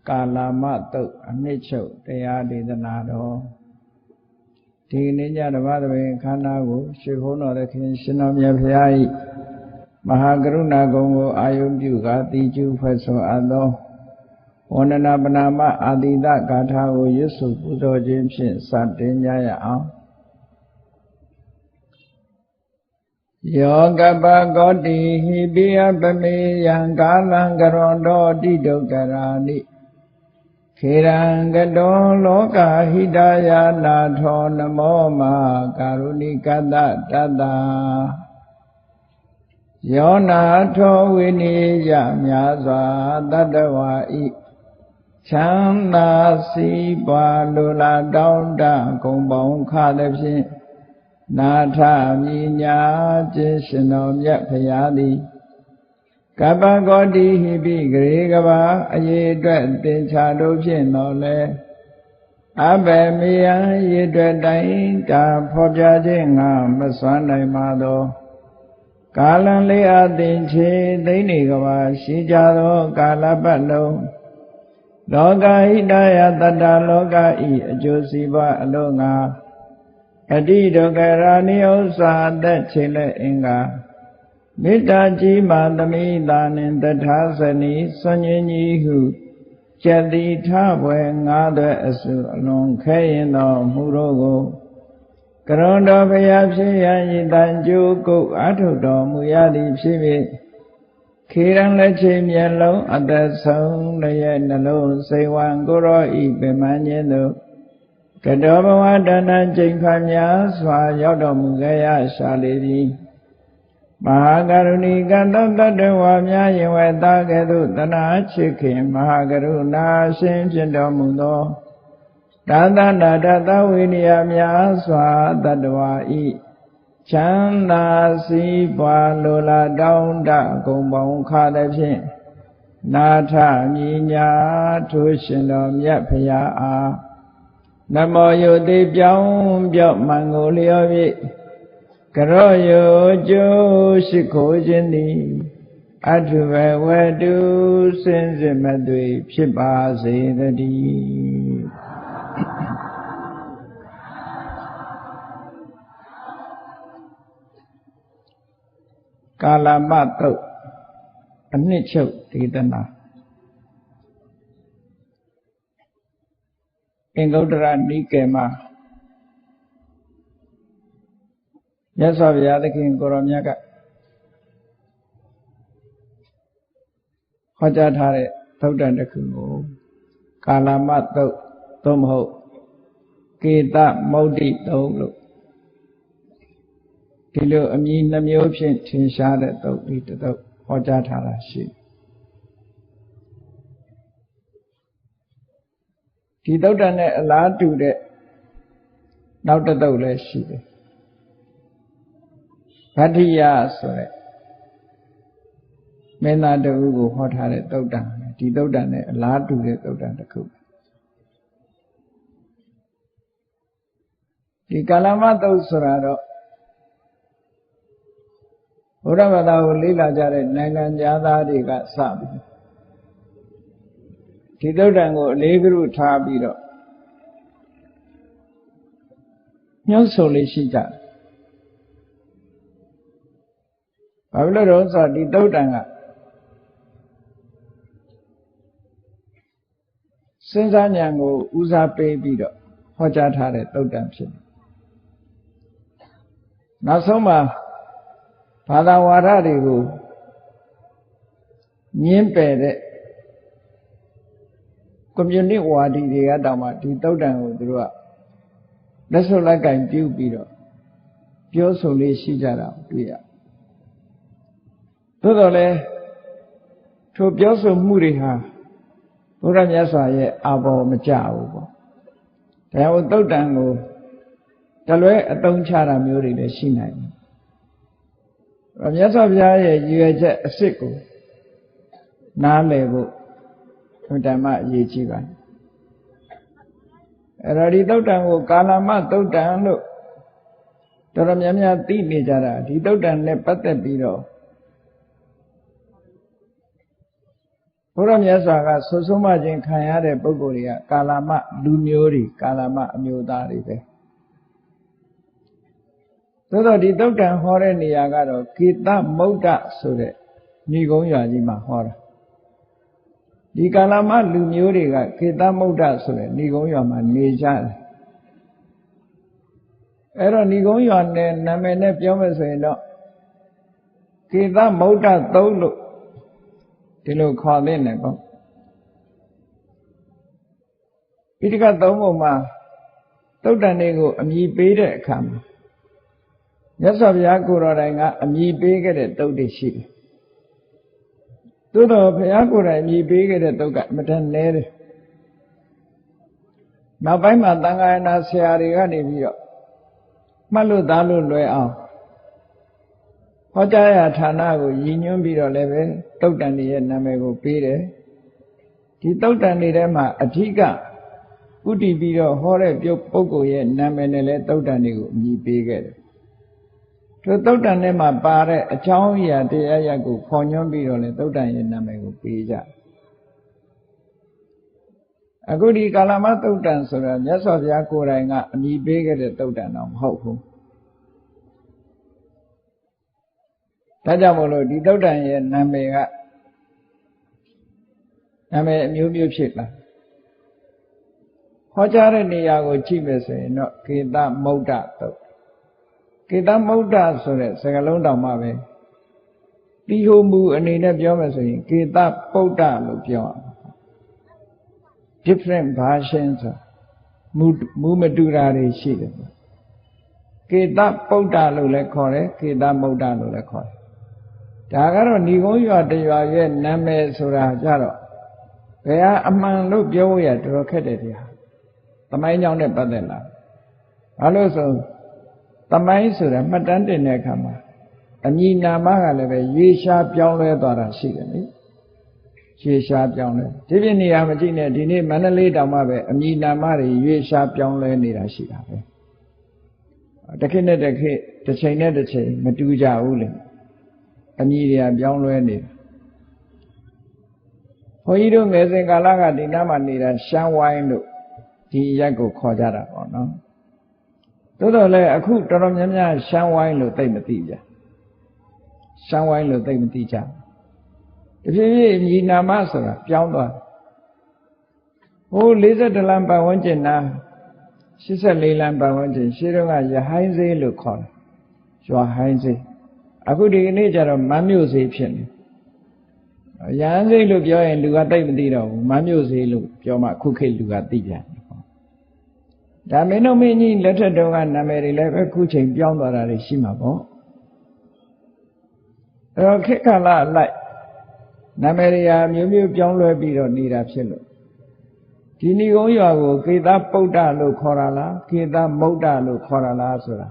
ကာလမတုတ်အနှစ်ချုပ်တရားဒေသနာတော်ဒီနေ့ညတပတ်တွင်ခန္ဓာကိုရွှေဘုန်းတော်သခင်ရှင်တော်မြတ်ဖရာ၏မဟာကရုဏာဂုဏ်ကိုအာယုပြုကာတိကျူဖွဲ့ဆိုအပ်သောဝန္ဒနာပနာမအာတိတဂါထာကိုရွတ်ဆိုပူဇော်ခြင်းဖြင့်စတင်ကြရအောင်ယောကပကောတိဟိပိယပမေယံကာလံကရောတောတိဒုက္ခရာနိခေရံကတောလောကဟိတယာနာထောနမောမာကာရုဏိကတတတ္တယောနာထောဝိနိယမြာစွာတတ္တဝါဤချမ်းသာစီးပွားလိုလားတောင်းတဂုံပေါင်းခသဖြင့်နာထမြညာခြင်းရှင်တော်မြတ်ဖရာသည်ကပ္ပကောတိဟိပိဂရေကဘာအရေးအတွက်သင်္ချာတို့ဖြင့်တော်လဲအဘယ်မေယံရေအတွက်တိုင်းတာဖော်ပြခြင်းငါမစွမ်းနိုင်ပါသောကာလံလေးအသင်ချေသိနေကဘာရှိကြသောကာလပတ်လုံးလောကဟိတယတတ္တလောကဤအကျိုးစီးပွားအလို့ငါအတိဒုက္ခရာနိဥ္စာအသက်ချိန်လက်အင်္ဂါမေတ္တာကြီးမာသမိတာနှင့်တထာဇနီစွန့်ញင်းကြီးဟုကျက်တိထဘွယ်ငါးသွဲအစုအလွန်ခဲရင်တော်မူတို့ကိုကရွန်တော်ဘုရားဖြစ်ရန်ဤတန်ကျိုးကုတ်အထုတော်မူရသည်ဖြစ်၍ခေရန်လက်ချိန်မျက်လုံးအသက်ဆုံးရဲ့နှလုံးစိတ်ဝံကိုရောဤပင်မခြင်းတို့ကတောဘဝတဏ္ဍကျိန်ဖန်များစွာရောက်တော်မူခဲ့ရရှာလေသည်မဟာကရုဏီကတတ္တဝါများယင်ဝဲသားကဲ့သို့တနာချစ်ခင်မဟာကရုဏာရှင်ဖြစ်တော်မူသောသာသနာတသဝိနည်းများစွာတတ္တဝါဤချမ်းသာစီးပွားလိုလားတောင်းတဂုံပေါင်းခါသဖြင့်နာထမြညာထိုးရှင်တော်မြတ်ဖရာအားနမောယုတိပြောင်းပြော့မှန်ကိုလျော်၍ကရောယုကျိုးရှိခိုးခြင်းသည်အထုဘဝတုစင်စစ်မသွေဖြစ်ပါစေတည်းကာလမတုတ်အနှစ်ချုပ်ဒေသနာအင်္ဂုတ္တရနိကေမှာမြတ်စွာဘုရားသခင်ကိုရောမြတ်ကဟောကြားထားတဲ့သုတ္တန်တစ်ခုကိုကာလမတုတ်သို့မဟုတ်ကေတမௌဒ္ဒိတုတ်လို့ဒီလိုအမည်နှမျိုးဖြင့်ထင်ရှားတဲ့သုတ်ဒီတုတ်ဟောကြားထားတာရှိဒီသုတ္တန်နဲ့အလားတူတဲ့နောက်တစ်သုတ်လည်းရှိတယ်ဗတ္ထိယဆိုတဲ့မင်းသားတဦးကိုဟောထားတဲ့သုတ္တန်ဒီသုတ္တန်နဲ့အလားတူတဲ့သုတ္တန်တစ်ခုဒီကာလမသုတ်ဆိုတာတော့ဘုရားဘာသာကိုလေ့လာကြတဲ့နိုင်ငံသားတွေကစပြီးဒီသုတ္တန်ကိုအလေးကရုထားပြီးတော့ညှို့ဆိုလေးရှိကြတယ်ဘာဖြစ်လို့တော့ဆိုဒီသုတ္တန်ကစဉ်းစားဉာဏ်ကိုဦးစားပေးပြီးတော့ဟောကြားထားတဲ့သုတ္တန်ဖြစ်တယ်နောက်ဆုံးမှာဘာသာဝါဒတွေကိုညှင်းပယ်တဲ့ကွန်မြူနစ်ဝါဒီတွေကတောင်မှဒီသုတ္တန်ကိုသူတို့ကလက်ဆုပ်လက်ကင်ပြုပြီးတော့ပြောဆိုလေးရှိကြတာတွေ့ရသို့တော်လည်းထိုပြောဆိုမှုတွေဟာဘုရားမြတ်စွာရဲ့အာဘော်မကြဘူးပေါ့ဒါကြောင့်သုတ္တန်ကိုတလွဲအသုံးချတာမျိုးတွေလည်းရှိနိုင်တယ်မြတ်စွာဘုရားရဲ့ရည်ရွယ်ချက်အစစ်ကိုနားလည်ဖို့ဓမ္မအရေးကြီးပါတယ်အဲ့တော့ဒီသုတ္တန်ကိုကာလမသုတ္တန်လို့တော်တော်များများသိနေကြတာဒီသုတ္တန်နဲ့ပတ်သက်ပြီးတော့ဘု ဘုရားမြတ်စွာကဆွဆုံးမခြင်းခံရတဲ့ပုဂ္ဂိုလ်တွေကကာလမလူမျိုးတွေကာလမအမျိုးသားတွေပဲသို့တော့ဒီသုတ်တံဟောတဲ့နေရာကတော့ကေသမုဒ္ဒဆိုတဲ့ဏိဂုံးရွာကြီးမှာဟောတာဒီကာလမလူမျိုးတွေကကေသမုဒ္ဒဆိုတဲ့ဏိဂုံးရွာမှာနေကြတယ်အဲ့တော့ဏိဂုံးရွာနဲ့နာမည်နဲ့ပြောမယ်ဆိုရင်တော့ကေသမုဒ္ဒသုံးလို့ဒီလိုခေါ်သင့်တယ်ပေါ့ဣတိကသုံးပုံမှာသုတ်တန်တွေကိုအမည်ပေးတဲ့အခါမှာမြတ်စွာဘုရားကိုယ်တော်တိုင်ကအမည်ပေးခဲ့တဲ့သုတ်တွေရှိတယ်သို့တော့ဘုရားကိုယ်တိုင်အမည်ပေးခဲ့တဲ့သုတ်ကအမတန်နည်းတယ်နောက်ပိုင်းမှာသံဃာနာဆရာတွေကနေပြီးတော့မှတ်လို့သားလို့လွယ်အောင်ဟောကြားရာဌာနကိုရည်ညွှန်းပြီးတော့လည်းပဲသုတ်တန်တွေရဲ့နာမည်ကိုပေးတယ်ဒီသုတ်တန်တွေထဲမှာအဓိကဥတည်ပြီးတော့ဟောတဲ့ပုဂ္ဂိုလ်ရဲ့နာမည်နဲ့လည်းသုတ်တန်တွေကိုအမည်ပေးခဲ့တယ်ထိုသုတ်တန်ထဲမှာပါတဲ့အကြောင်းအရာတရားရပ်ကိုဖော်ညွှန်းပြီးတော့လည်းသုတ်တန်ရဲ့နာမည်ကိုပေးကြအခုဒီကာလမသုတ်တန်ဆိုတာမြတ်စွာဘုရားကိုယ်တိုင်ကအမည်ပေးခဲ့တဲ့သုတ်တန်တော့မဟုတ်ဘူးဒါကြောင့်မို့လို့ဒီသုတ်တန်ရဲ့နာမည်ကနာမည်အမျိုးမျိုးဖြစ်လာဟောကြားတဲ့နေရာကိုကြည့်မယ်ဆိုရင်တော့ကေသမုဒ္ဒသုတ်ကေသမုဒ္ဒဆိုတဲ့စကားလုံးတောင်မှပဲတိဟိုမူအနေနဲ့ပြောမယ်ဆိုရင်ကေသပုဒ္ဒလို့ပြောအောင် different versions ဆိုမူမတူတာတွေရှိတယ်ကေသပုဒ္ဒလို့လည်းခေါ်တယ်ကေသမုဒ္ဒလို့လည်းခေါ်တယ်ဒါကတော့ဏိဂုံးရွာတရွာရဲ့နာမည်ဆိုတာကြတော့ဘယ်ဟာအမှန်လို့ပြောရတော်တော်ခက်တယ်တရားသမိုင်းကြောင့်နဲ့ပတ်သက်လာဘာလို့ဆိုသမိုင်းဆိုတာမှတ်တမ်းတင်တဲ့အခါမှာအမည်နာမကလည်းပဲရွေးရှားပြောင်းလဲသွားတာရှိတယ်လေရွေးရှားပြောင်းလဲဒီပြနေရာမကြည့်နဲ့ဒီနေ့မန္တလေးတောင်မှပဲအမည်နာမတွေရွေးရှားပြောင်းလဲနေတာရှိတာပဲတစ်ခေတ်နဲ့တစ်ခေတ်တစ်ချိန်နဲ့တစ်ချိန်မတူကြဘူးလေအမည်တွေကပြောင်းလဲနေတာဘုန်းကြီးတို့ငယ်စဉ်ကာလကဒီနားမှာနေတာရှမ်းဝိုင်းလို့ဒီရက်ကိုခေါ်ကြတာပေါ့နော်သို့တော်လည်းအခုတော်တော်များများရှမ်းဝိုင်းလို့သိမသိကြရှမ်းဝိုင်းလို့သိမသိကြတဖြည်းဖြည်းညီနာမဆိုတာပြောင်းသွားဟို42လမ်းပတ်ဝန်းကျင်နာ84လမ်းပတ်ဝန်းကျင်ရှေးတုန်းကရဟိုင်းစေးလို့ခေါ်တယ်ရွာဟိုင်းစေးအခုဒီကနေ့ကျတော့မန်းမြို့စေးဖြစ်နေရဟန်းစေးလို့ပြောရင်လူကသိမသိတော့ဘူးမန်းမြို့စေးလို့ပြောမှခုခေတ်လူကသိပြန်ဒါမင်းတို့မင်းကြီးလက်ထက်တုန်းကနာမည်တွေလည်းပဲခုချိန်ပြောင်းသွားတာတွေရှိမှာပေါ့အဲ့တော့ခေတ်ကာလအလိုက်နာမည်တွေဟာမျိုးမျိုးပြောင်းလဲပြီးတော့နေတာဖြစ်လို့ဒီဏိဂုံးရွာကိုကေသပုဒ္ဒလို့ခေါ်တာလားကေသမုဒ္ဒလို့ခေါ်တာလားဆိုတာ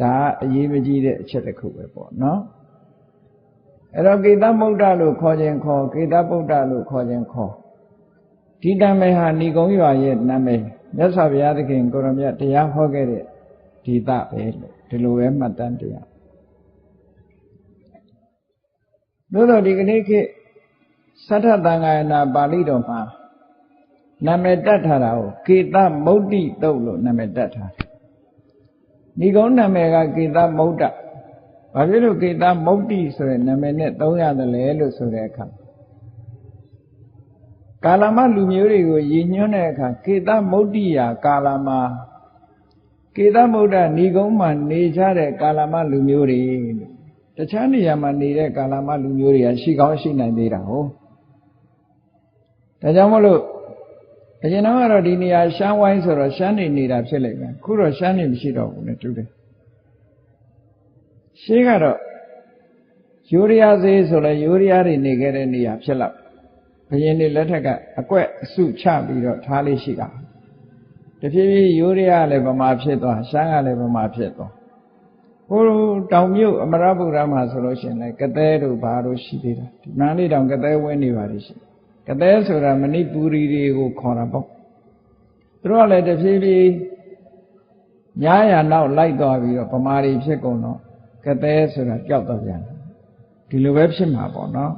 ဒါအရေးမကြီးတဲ့အချက်တစ်ခုပဲပေါ့နော်အဲ့တော့ကေသမုဒ္ဒလို့ခေါ်ခြင်းခေါ်ကေသပုဒ္ဒလို့ခေါ်ခြင်းခေါ်ဒီနာမည်ဟာဏိဂုံးရွာရဲ့နာမည်မြတ်စွာဘုရားသခင်ကိုရောမြတ်တရားဟောခဲ့တဲ့ဒီသပဲလို့ဒီလိုပဲမှတ်တမ်းတရားတို့တော့ဒီကနေ့ခေတ်သတ္ထသံဃာနာပါဠိတော်မှာနာမည်တတ်ထားတာကိုကေသမုဒ္ဒိသုတ်လို့နာမည်တတ်ထားတယ်ဏိဂုံးနာမည်ကကေသမုဒ္ဒဘာဖြစ်လို့ကေသမုဒ္ဒိဆိုတဲ့နာမည်နဲ့သုံးရတယ်လဲလို့ဆိုတဲ့အခါကာလမလူမျိုးတွေကိုရည်ညွှန်းတဲ့အခါကေသမုဒ္ဒိယာကာလမကေသမုဒ္ဒဏိဂုံးမှာနေကြတဲ့ကာလမလူမျိုးတွေလို့တခြားနေရာမှာနေတဲ့ကာလမလူမျိုးတွေကရှိကောင်းရှိနိုင်သေးတာဟုတ်ဒါကြောင့်မလို့အရင်ကတော့ဒီနေရာရှမ်းဝိုင်းဆိုတော့ရှမ်းနေနေတာဖြစ်လိမ့်မယ်ခုတော့ရှမ်းနေမရှိတော့ဘူးနဲ့တူတယ်ရှေးကတော့ယူရီးယားသေးဆိုလဲယူရီးယားတွေနေခဲ့တဲ့နေရာဖြစ်လောက်ဘုရင်တွေလက်ထက်ကအကွက်အစုချပြီးတော့ထားလေးရှိတာတဖြည်းဖြည်းယူရီးယားလည်းဗမာဖြစ်သွားရှမ်းကလည်းဗမာဖြစ်သွားဟိုတောင်မြို့အမရဗုဒ္ဓမှာဆိုလို့ရှိရင်လည်းကသဲတို့ဘာတို့ရှိသေးတာဒီမန္တလေးတောင်ကသဲဝင်းနေပါလိမ့်ရှိကသဲဆိုတာမဏိပူရီတွေကိုခေါ်တာပေါ့သူတို့ကလည်းတဖြည်းဖြည်းညားရနောက်လိုက်သွားပြီးတော့ဗမာတွေဖြစ်ကုန်တော့ကသဲဆိုတာကြောက်တော့ပြန်ဒီလိုပဲဖြစ်မှာပေါ့နော်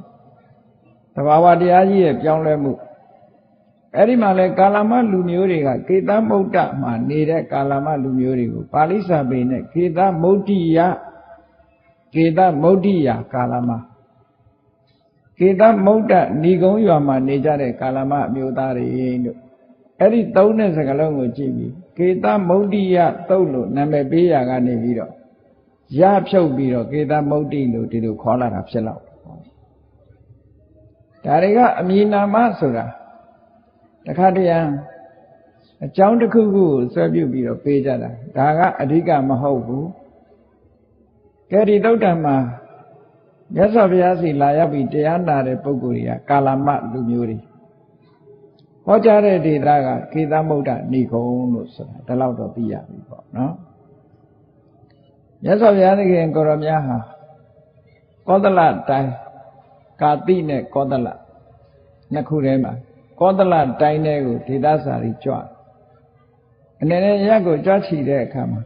သဘာဝတရားကြီးရဲ့ပြောင်းလဲမှုအဲ့ဒီမှာလဲကာလမလူမျိုးတွေကကေသမုဒ္ဒမှာနေတဲ့ကာလမလူမျိုးတွေကိုပါဠိစာပေနဲ့ကေသမုဒ္ဒိယကာလမကေသမုဒ္ဒဏီကုံရွာမှာနေကြတဲ့ကာလမအမျိုးသားတွေတို့အဲ့ဒီသုံးတဲ့စကားလုံးကိုကြည့်ပြီးကေသမုဒ္ဒိယသုတ်လို့နာမည်ပေးရကနေပြီးတော့ရဖြုတ်ပြီးတော့ကေသမုဒ္ဒိလို့ဒီလိုခေါ်လာတာဖြစ်တော့ဒါတွေကအမည်နာမဆိုတာတခါတည်းအကြောင်းတစ်ခုခုကိုဆွဲပြုပြီးတော့ပေးကြတာဒါကအဓိကမဟုတ်ဘူးကဲဒီသုတ်တံမှာမြတ်စွာဘုရားစီလာရောက်ပြီးတရားနာတဲ့ပုဂ္ဂိုလ်တွေကကာလမလူမျိုးတွေဟောကြားတဲ့ဒေသကကေသမုဒ္ဒဏီကုံလို့ဆိုတာဒါတော့သိရပြီပေါ့နော်မြတ်စွာဘုရားသခင်ကိုရောမြတ်ဟာကောသလတိုင်းကာတိနဲ့ကောသလနှစ်ခုထဲမှာကောသလတိုင်းထဲကိုဒေသစာရီကြွအနေနဲ့ရက်ကိုကြွချီတဲ့အခါမှာ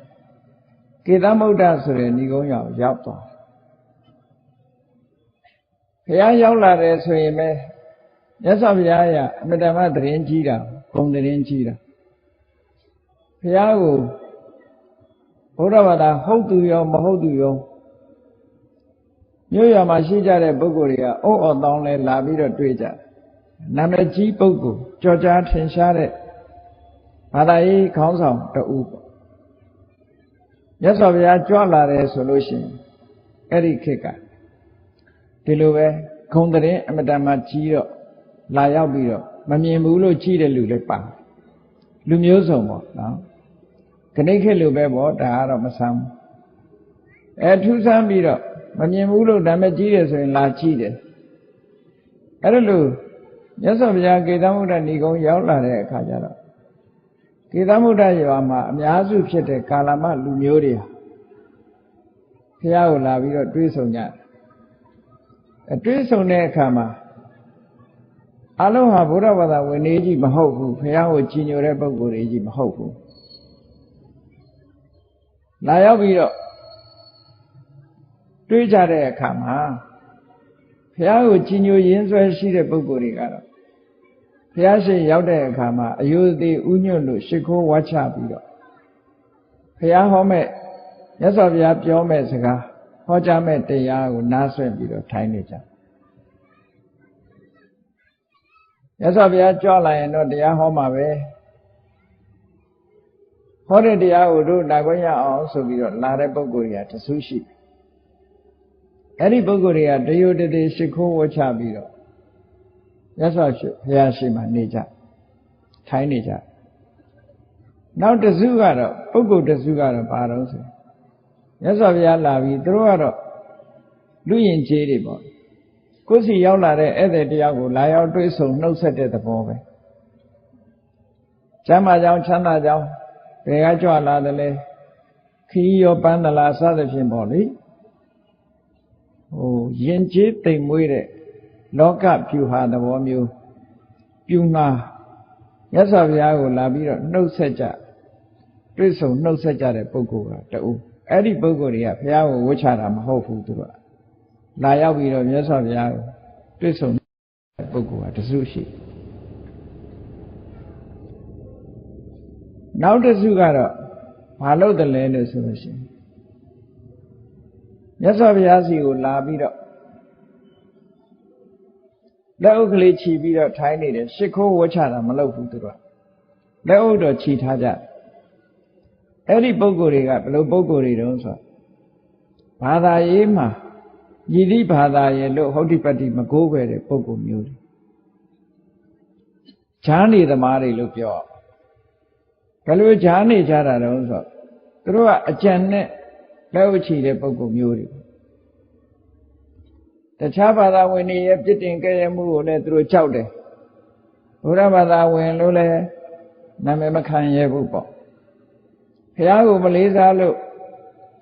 ကေသမုဒ္ဒဆိုတဲ့ဏီကုံရွာကိုရောက်သွားဘုရားရောက်လာတယ်ဆိုရင်ပဲမြတ်စွာဘုရားရဲ့အမြဲတမ်းသရင်ကြီးတာဂုဏ်သရင်ကြီးတာဘုရားကိုဘုရားဘာသာဟုတ်သူရောမဟုတ်သူရောမြို့ရွာမှာရှိကြတဲ့ပုဂ္ဂိုလ်တွေကအုတ်အော်တောင်းလဲလာပြီးတော့တွေ့ကြနာမည်ကြီးပုဂ္ဂိုလ်ကြော်ကြားထင်ရှားတဲ့ဘာသာရေးခေါင်းဆောင်တဦးပေါ့မြတ်စွာဘုရားကြွလာတယ်ဆိုလို့ရှိရင်အဲ့ဒီခေတ်ကဒီလိုပဲဂုဏ်သရင်အမြဲတမ်းကြီးတော့လာရောက်ပြီးတော့မမြင်ဘူးလို့ကြည့်တဲ့လူလည်းပါလူမျိုးစုံပေါ့နော်ခဏခေတ်လိုပဲပေါ့ဒါကတော့မဆန်းဘူးထူးဆန်းပြီးတော့မမြင်ဘူးလို့နာမည်ကြီးတယ်ဆိုရင်လာကြည့်တယ်အဲ့ဒါလို့မြတ်စွာဘုရားကေသမုဒ္ဒဏီကုံရောက်လာတဲ့အခါကျတော့ကေသမုဒ္ဒရွာမှာအများစုဖြစ်တဲ့ကာလမလူမျိုးတွေဘုရားကိုလာပြီးတော့တွေးဆုံကြတယ်တွေးဆုံတဲ့အခါမှာအလုံးဟာဘုရားဘာသာဝင်နေကြီးမဟုတ်ဘူးဘုရားကိုကြည်ညိုတဲ့ပုဂ္ဂိုလ်တွေကြီးမဟုတ်ဘူးလာရောက်ပြီးတော့တွေးကြတဲ့အခါမှာဘုရားကိုကြည်ညိုရင်းဆွဲရှိတဲ့ပုဂ္ဂိုလ်တွေကတော့ဘုရားရှိရောက်တဲ့အခါမှာအယုသေဥညွတ်လို့ရှ िख ိုးဝါချပြီးတော့ဘုရားဟောမဲ့မြတ်စွာဘုရားပြောမဲ့စကားဟောကြားမဲ့တရားကိုနားဆွင့်ပြီးတော့ထိုင်နေကြမြတ်စွာဘုရားကြွလာရင်တော့တရားဟောမှာပဲဟောတဲ့တရားကိုတို့နာခွင့်ရအောင်ဆိုပြီးတော့လာတဲ့ပုဂ္ဂိုလ်တွေကတဆူးရှိအဲ့ဒီပုဂ္ဂိုလ်တွေကတယုတတိရှ िख ိုးဝါချပြီးတော့မြတ်စွာဘုရားရှိမှနေကြထိုင်နေကြနောက်တစုကတော့ပုဂ္ဂိုလ်တစုကတော့ဘာတော့ဆိုမြတ်စွာဘုရားလာပြီးသူတို့ကတော့လူယဉ်ကျေးတွေပေါ့ကိုယ်စီရောက်လာတဲ့ဧည့်သည်တယောက်ကိုလာရောက်တွေ့ဆုံနှုတ်ဆက်တဲ့သဘောပဲကျမ်းမာကြောင်းချမ်းသာကြောင်းဘယ်ကကြွလာတယ်လဲခီးရောပန်းသလားစသဖြင့်ပေါ့လေယဉ်ကျေးသိမ်မွေးတဲ့လောကဖြူဟာသဘောမျိုးပြူငါမြတ်စွာဘုရားကိုလာပြီးတော့နှုတ်ဆက်ကြတွေ့ဆုံနှုတ်ဆက်ကြတဲ့ပုဂ္ဂိုလ်ကတူအဲ့ဒီပုဂ္ဂိုလ်တွေကဘုရားကိုဝှချတာမဟုတ်ဘူးသူကလာရောက်ပြီးတော့မြတ်စွာဘုရားကိုတွေ့ဆုံတဲ့ပုဂ္ဂိုလ်ကတစုရှိနောက်တစုကတော့ဘာလို့တလဲလို့ဆိုလို့ရှိရင်မြတ်စွာဘုရားစီကိုလာပြီးတော့လက်အုပ်ကလေးခြီးပြီးတော့ထိုင်းနေတယ်ရှ िख ိုးဝှချတာမလုပ်ဘူးသူကလက်အုပ်တော့ခြီးထားကြအဲ့ဒီပုဂ္ဂိုလ်တွေကဘယ်လိုပုဂ္ဂိုလ်တွေတုံးဆိုဘာသာရေးမှာညီတိဘာသာရဲ့လို့ဟုတ်တိပတ္တိမကိုးပဲတဲ့ပုဂ္ဂိုလ်မျိုးတွေဈာနေသမားတွေလို့ပြောဘယ်လိုဈာနေကြတာတုံးဆိုသူတို့ကအကြံနဲ့လက်အုပ်ခြီးတဲ့ပုဂ္ဂိုလ်မျိုးတွေတခြားဘာသာဝင်တွေရဲ့ပြစ်တင်ကြဲမှုကိုလည်းသူတို့ကြောက်တယ်ဘုရားဘာသာဝင်လို့လည်းနာမည်မခံရဘူးပေါ့ဘုရားကိုမလေးစားလို့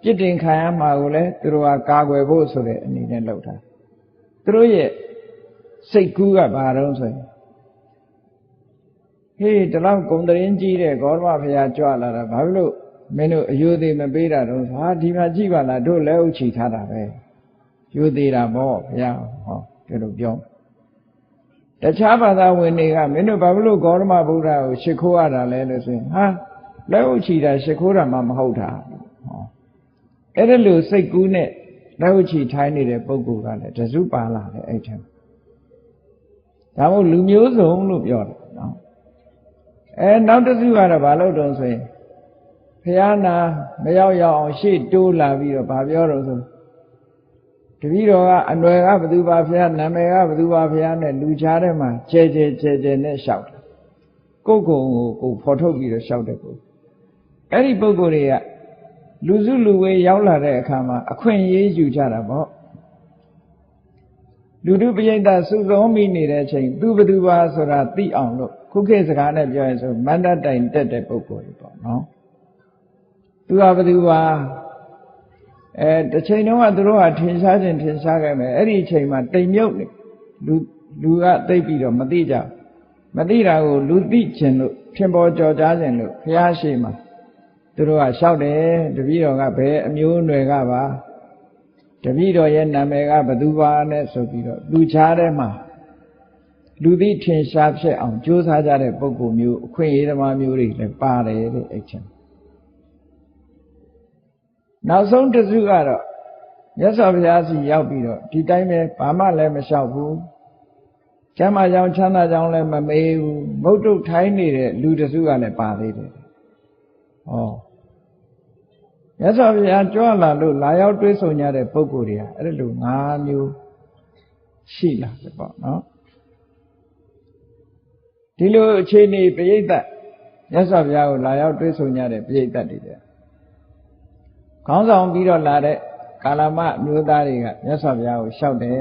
ပြစ်တင်ခံရမှာကိုလည်းသူတို့ကကာကွယ်ဖို့ဆိုတဲ့အနေနဲ့လုပ်တာသူတို့ရဲ့စိတ်ကူးကဘာတော့ဆိုရင်ဟေးဒီလောက်ဂုံတရင်ကြီးတဲ့ဂေါတမဘုရားကြွလာတာဘာဖြစ်လို့မင်းတို့အယုသေးမပေးတာတော့ဟာဒီမှာကြည့်ပါလားတို့လက်အုပ်ချီထားတာပဲယူသေးတာပေါ့ဘုရားဟောဒီလိုပြော တခြားဘာသာဝင်တွေကမင်းတို့ဘာလို့ဂေါတမဗုဒ္ဓကိုရှ िख ိုးရတာလဲလို့ဆိုရင်ဟာလက်ဥချီတာရှ िख ိုးတာမှမဟုတ်တာဟောအဲ့ဒါလို့စိတ်ကူးနဲ့လက်ဥချီထိုင်းနေတဲ့ပုဂ္ဂိုလ်ကလည်းတစုပါလာတယ်အဲ့ထက်ဒါမို့လူမျိုးစုံလို့ပြောတယ်နော်နောက်တစ်စုကတော့ဘာလို့တုံးဆိုရင်ဘုရားနာမရောက်အောင်ရှေ့တိုးလာပြီးတော့ဘာပြောတော့ဆိုတပည့်တော်ကအနွယ်ကဘသူပါဘုရားနာမည်ကဘသူပါဘုရားနဲ့လူချားထဲမှာကျဲကျဲနဲ့လျှောက်တယ်ကိုယ်ကိုဖော်ထုတ်ပြီးတော့လျှောက်တဲ့ပုဂ္ဂိုလ်အဲ့ဒီပုဂ္ဂိုလ်တွေကလူစုလူဝေးရောက်လာတဲ့အခါမှာအခွင့်အရေးယူကြတာပေါ့လူတို့ပိဋကစုဆုံးမိနေတဲ့အချိန်သူဘသူပါဆိုတာသိအောင်လို့ခုခေတ်စကားနဲ့ပြောရင်ဆိုမန္တတိုင်တက်တဲ့ပုဂ္ဂိုလ်တွေပေါ့နော်သူကဘသူပါတစ်ချိန်တုန်းကသူတို့ကထင်ရှားခြင်းထင်ရှားခဲ့မယ်အဲ့ဒီအချိန်မှာတိမ်မြုပ်နေလူကသိပြီးတော့မသိကြမသိတာကိုလူသိခြင်းလို့ထင်ပေါ်ကြော်ကြားခြင်းလို့ဘုရားရှိခိုးသူတို့ကလျှောက်တယ်တပည့်တော်ကဘယ်အမျိုးအနွယ်ကပါတပည့်တော်ရဲ့နာမည်ကဘသူပါနဲ့ဆိုပြီးတော့လူချားထဲမှာလူသိထင်ရှားဖြစ်အောင်ကြိုးစားကြတဲ့ပုဂ္ဂိုလ်မျိုးအခွင့်အရေးသမားမျိုးတွေလည်းပါတယ်တဲ့အဲ့ချင်းနောက်ဆုံးတစ်စုကတော့မြတ်စွာဘုရားစီရောက်ပြီးတော့ဒီတိုင်းပဲဘာမှလည်းမလျှောက်ဘူးကျမ်းမာကြောင်းချမ်းသာကြောင်းလည်းမမေးဘူးမုတ်တုတ်ထိုင်းနေတဲ့လူတစ်စုကလည်းပါသေးတယ်ဟောမြတ်စွာဘုရားကြွလာလို့လာရောက်တွေ့ဆုံကြတဲ့ပုဂ္ဂိုလ်တွေကအဲ့လို၅မျိုးရှိလာတယ်ပေါ့နော်ဒီလိုအခြေအနေပရိသတ်မြတ်စွာဘုရားကိုလာရောက်တွေ့ဆုံကြတဲ့ပရိသတ်တွေတဲ့ခေါင်းဆောင်ပြီးတော့လာတဲ့ကာလမမျိုးသားတွေကမြတ်စွာဘုရားကိုလျှောက်တယ်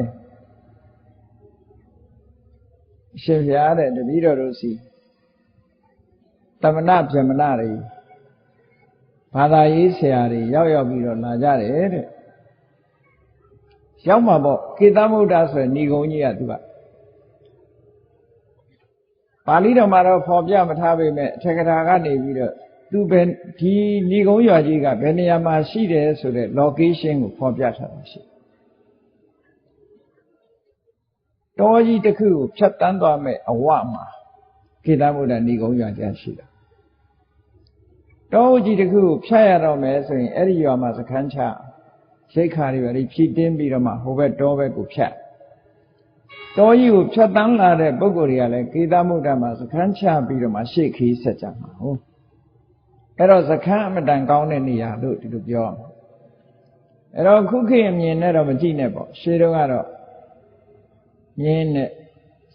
အရှင်ဘုရားတဲ့တပည့်တော်တို့စီတမနာဗြဟ္မဏတွေဘာသာရေးဆရာတွေရောက်ပြီးတော့လာကြတယ်တဲ့ရောက်မှာပေါ့ကေသမုဒ္ဒဆိုတဲ့ဏီကုံကြီးကသူကပါဠိတော်မှာတော့ဖော်ပြမထားပေမဲ့အထက်ကထာကနေပြီးတော့သူပဲဒီဏီကုံရွာကြီးကဘယ်နေရာမှာရှိတယ်ဆိုတဲ့ location ကိုဖော်ပြထားတာရှိတောကြီးတစ်ခုကိုဖြတ်တန်းသွားမဲ့အဝမှာကေသမုဒ္ဒဏီကုံရွာကြီးရှိတာတောကြီးတစ်ခုကိုဖြတ်ရတော့မယ်ဆိုရင်အဲ့ဒီရွာမှာစခန်းချရိတ်ခါတွေပဲဖြည့်တင်းပြီးတော့မှဟိုဘက်တောဘက်ကိုဖြတ်တောကြီးကိုဖြတ်တန်းလာတဲ့ပုဂ္ဂိုလ်တွေကလည်းကေသမုဒ္ဒမှာစခန်းချပြီးတော့မှရှေ့ခီးဆက်ကြမှာဟုတ်အဲ့တော့စခန်းအမတန်ကောင်းတဲ့နေရာလို့ဒီလိုပြောအဲ့တော့ခုခေတ်အမြင်နဲ့တော့မကြည့်နဲ့ပေါ့ရှေးတုန်းကတော့မြင်းနဲ့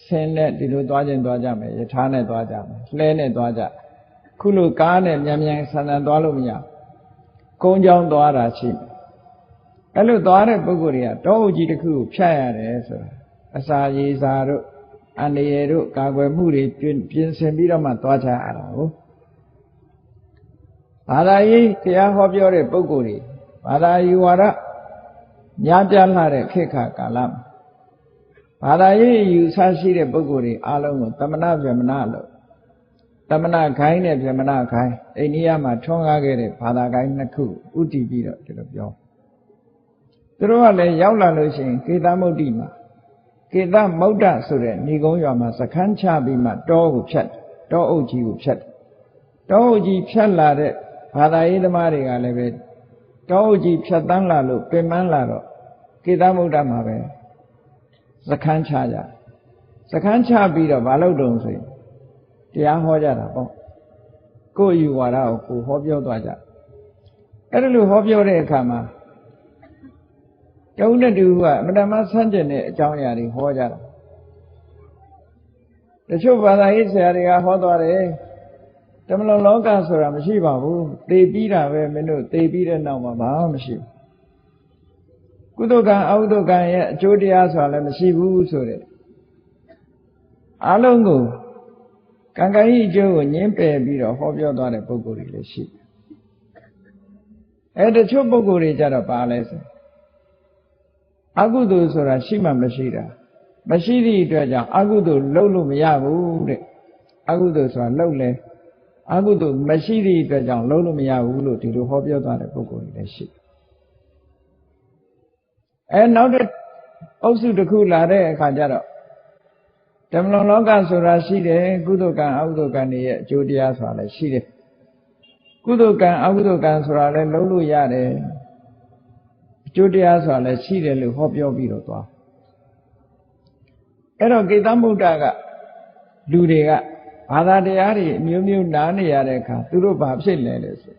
ဆင်းနဲ့ဒီလိုသွားခြင်းသွားကြမယ်ယထာနဲ့သွားကြမယ်လှဲနဲ့သွားကြခုလိုကားနဲ့မြန်ဆန်ဆန်သွားလို့မရကုန်းကြောင်းသွားတာရှိတယ်အဲ့လိုသွားတဲ့ပုဂ္ဂိုလ်တွေကတောအုပ်ကြီးတစ်ခုကိုဖြတ်ရတယ်ဆိုတာအစာရေစာတို့အန္တရာယ်တို့ကာကွယ်မှုတွေပြင်ဆင်ပြီးတော့မှသွားကြရတာကိုဘာသာရေးတရားဟောပြောတဲ့ပုဂ္ဂိုလ်တွေဘာသာရေးဝါဒများပြားလာတဲ့ခေတ်ခါကာလမှာဘာသာရေးယူဆရှိတဲ့ပုဂ္ဂိုလ်တွေအားလုံးကိုတမနာဗြဟ္မဏလို့တမနာခိုင်းနဲ့ဗြဟ္မဏခိုင်းအိန္ဒိယမှာထွန်းကားခဲ့တဲ့ဘာသာခိုင်းနှစ်ခုဥတည်ပြီးတော့ဒီလိုပြောသူတို့ကလည်းရောက်လာလို့ရှိရင်ကေသမုဒ္ဒိမှာကေသမုဒ္ဒဆိုတဲ့ဏီကုံရွာမှာစခန်းချပြီးမှတောကိုဖြတ်တောအုပ်ကြီးကိုဖြတ်တောအုပ်ကြီးဖြတ်လာတဲ့ဘာသာရေးသမားတွေကလည်းပဲတောအုပ်ကြီးဖြတ်တန်းလာလို့ပင်ပန်းလာတော့ကေသမုဒ္ဒမှာပဲစခန်းချကြစခန်းချပြီးတော့ဘာလုပ်တုံးဆိုရင်တရားဟောကြတာပေါ့ကိုယ်ယူဝါဒကိုကိုဟောပြောသွားကြအဲ့ဒါလိုဟောပြောတဲ့အခါမှာတုံးတဲ့သူကအမတမဆန်းကျင်တဲ့အကြောင်းအရာတွေဟောကြတာတချို့ဘာသာရေးဆရာတွေကဟောသွားတယ်တမလွန်လောကဆိုတာမရှိပါဘူးသေပြီးတာပဲမင်းတို့သေပြီးတဲ့နောက်မှာဘာမှမရှိဘူးကုသိုလ်ကံအကုသိုလ်ကံရဲ့အကျိုးတရားဆိုတာလည်းမရှိဘူးဆိုတဲ့အလုံးကိုကံကံဤအကျိုးကိုညှင်းပယ်ပြီးတော့ဟောပြောသွားတဲ့ပုဂ္ဂိုလ်တွေလည်းရှိတချို့ပုဂ္ဂိုလ်တွေကြတော့ပါလဲဆိုအကုသိုလ်ဆိုတာရှိမှမရှိတာမရှိသည့်အတွက်ကြောင့်အကုသိုလ်လုပ်လို့မရဘူးတဲ့အကုသိုလ်ဆိုတာလုပ်လဲအကုသိုလ်မရှိသည့်အတွက်ကြောင့်လုပ်လို့မရဘူးလို့ဒီလိုဟောပြောသွားတဲ့ပုဂ္ဂိုလ်တွေလည်းရှိနောက်တဲ့အုပ်စုတစ်ခုလာတဲ့အခါကျတော့ ဓမ္မလောကဆိုတာရှိတယ်ကုသိုလ်ကံအကုသိုလ်ကံတွေရဲ့အကျိုးတရားဆိုတာလည်းရှိတယ်ကုသိုလ်ကံအကုသိုလ်ကံဆိုတာလည်းလုံးလို့ရတယ်အကျိုးတရားဆိုတာလည်းရှိတယ်လို့ဟောပြောပြီးတော့သွားအဲ့တော့ကိတ္တမုဒ္ဒကလူတွေကဘာသာတရားတွေအမျိုးမျိုးနားနေရတဲ့အခါသူတို့ဘာဖြစ်လဲလဲဆို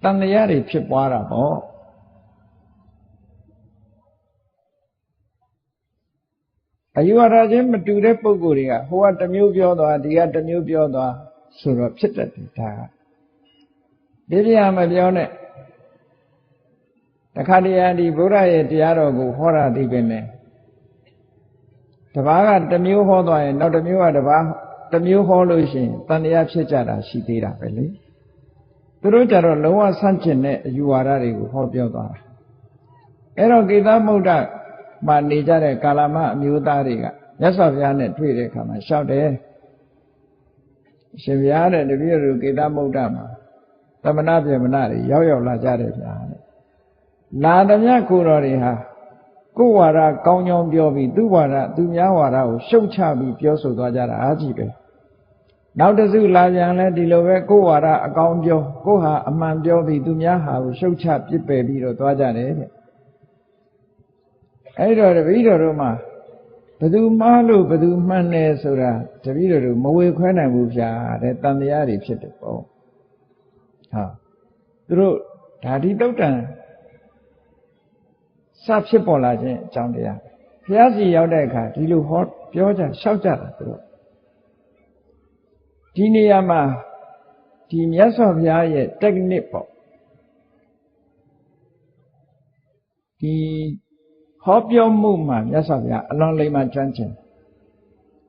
တန်တရားတွေဖြစ်ပွားတာပေါ့အယူဝါဒချင်းမတူတဲ့ပုဂ္ဂိုလ်တွေကဟိုကတစ်မျိုးပြောသွားဒီကတစ်မျိုးပြောသွားဆိုတော့ဖြစ်တတ်တယ်ဒါကဒီပြမပြောနဲ့တခါတည်းဒီဗုဒ္ဓရဲ့တရားတော်ကိုဟောတာသိပင်လေတပားကတစ်မျိုးဟောသွားရင်နောက်တစ်မျိုးကတပားတစ်မျိုးဟောလို့ရှိရင်တန်တရားဖြစ်ကြတာရှိသေးတာပဲလေသူတို့ကြတော့လုံးဝဆန့်ကျင်တဲ့အယူဝါဒတွေကိုဟောပြောသွားတာအဲ့တော့ကိတ္တမုဒ္ဒမှာနေကြတဲ့ကာလမအမျိုးသားတွေကမြတ်စွာဘုရားနဲ့တွေ့တဲ့အခါမှာလျှောက်တယ်ရှင်ဘုရားတဲ့တပည့်တို့ကိတ္တမုဒ္ဒမှာသမဏဗေမဏတွေရောက်လာကြတယ်ဗျာတဲ့လာသမျှကိုတော်တွေဟာကိုယ်ဝါဒကောင်းကြောင်းပြောပြီးသူ့ဝါဒသူများဝါဒကိုရှုတ်ချပြီးပြောဆိုသွားကြတာအားကြီးပဲနောက်တစ်စုလာပြန်လဲဒီလိုပဲကိုယ်ဝါဒအကောင်းပြောကိုယ်ဟာအမှန်ပြောပြီးသူများဟာကိုရှုတ်ချပြစ်ပယ်ပြီးတော့သွားကြတယ်တဲ့အဲ့တော့တပည့်တော်တို့မှာဘယ်သူမှားလို့ဘယ်သူမှန်တယ်ဆိုတာတပည့်တော်တို့မဝေခွဲနိုင်ဘူးဗျာတဲ့တန်တရားတွေဖြစ်တယ်ပေါ့ဟာသူတို့ဓာတိတုတ်တံစဖြစ်ပေါ်လာခြင်းအကြောင်းတရားဘုရားစီရောက်တဲ့အခါဒီလိုဟောပြောကြလျှောက်ကြတာသူတို့ဒီနေရာမှာဒီမြတ်စွာဘုရားရဲ့ technique ပေါ့ဒီဟောပြောမှုမှာမြတ်စွာဘုရားအလွန်လိမ္မာကျွမ်းကျင်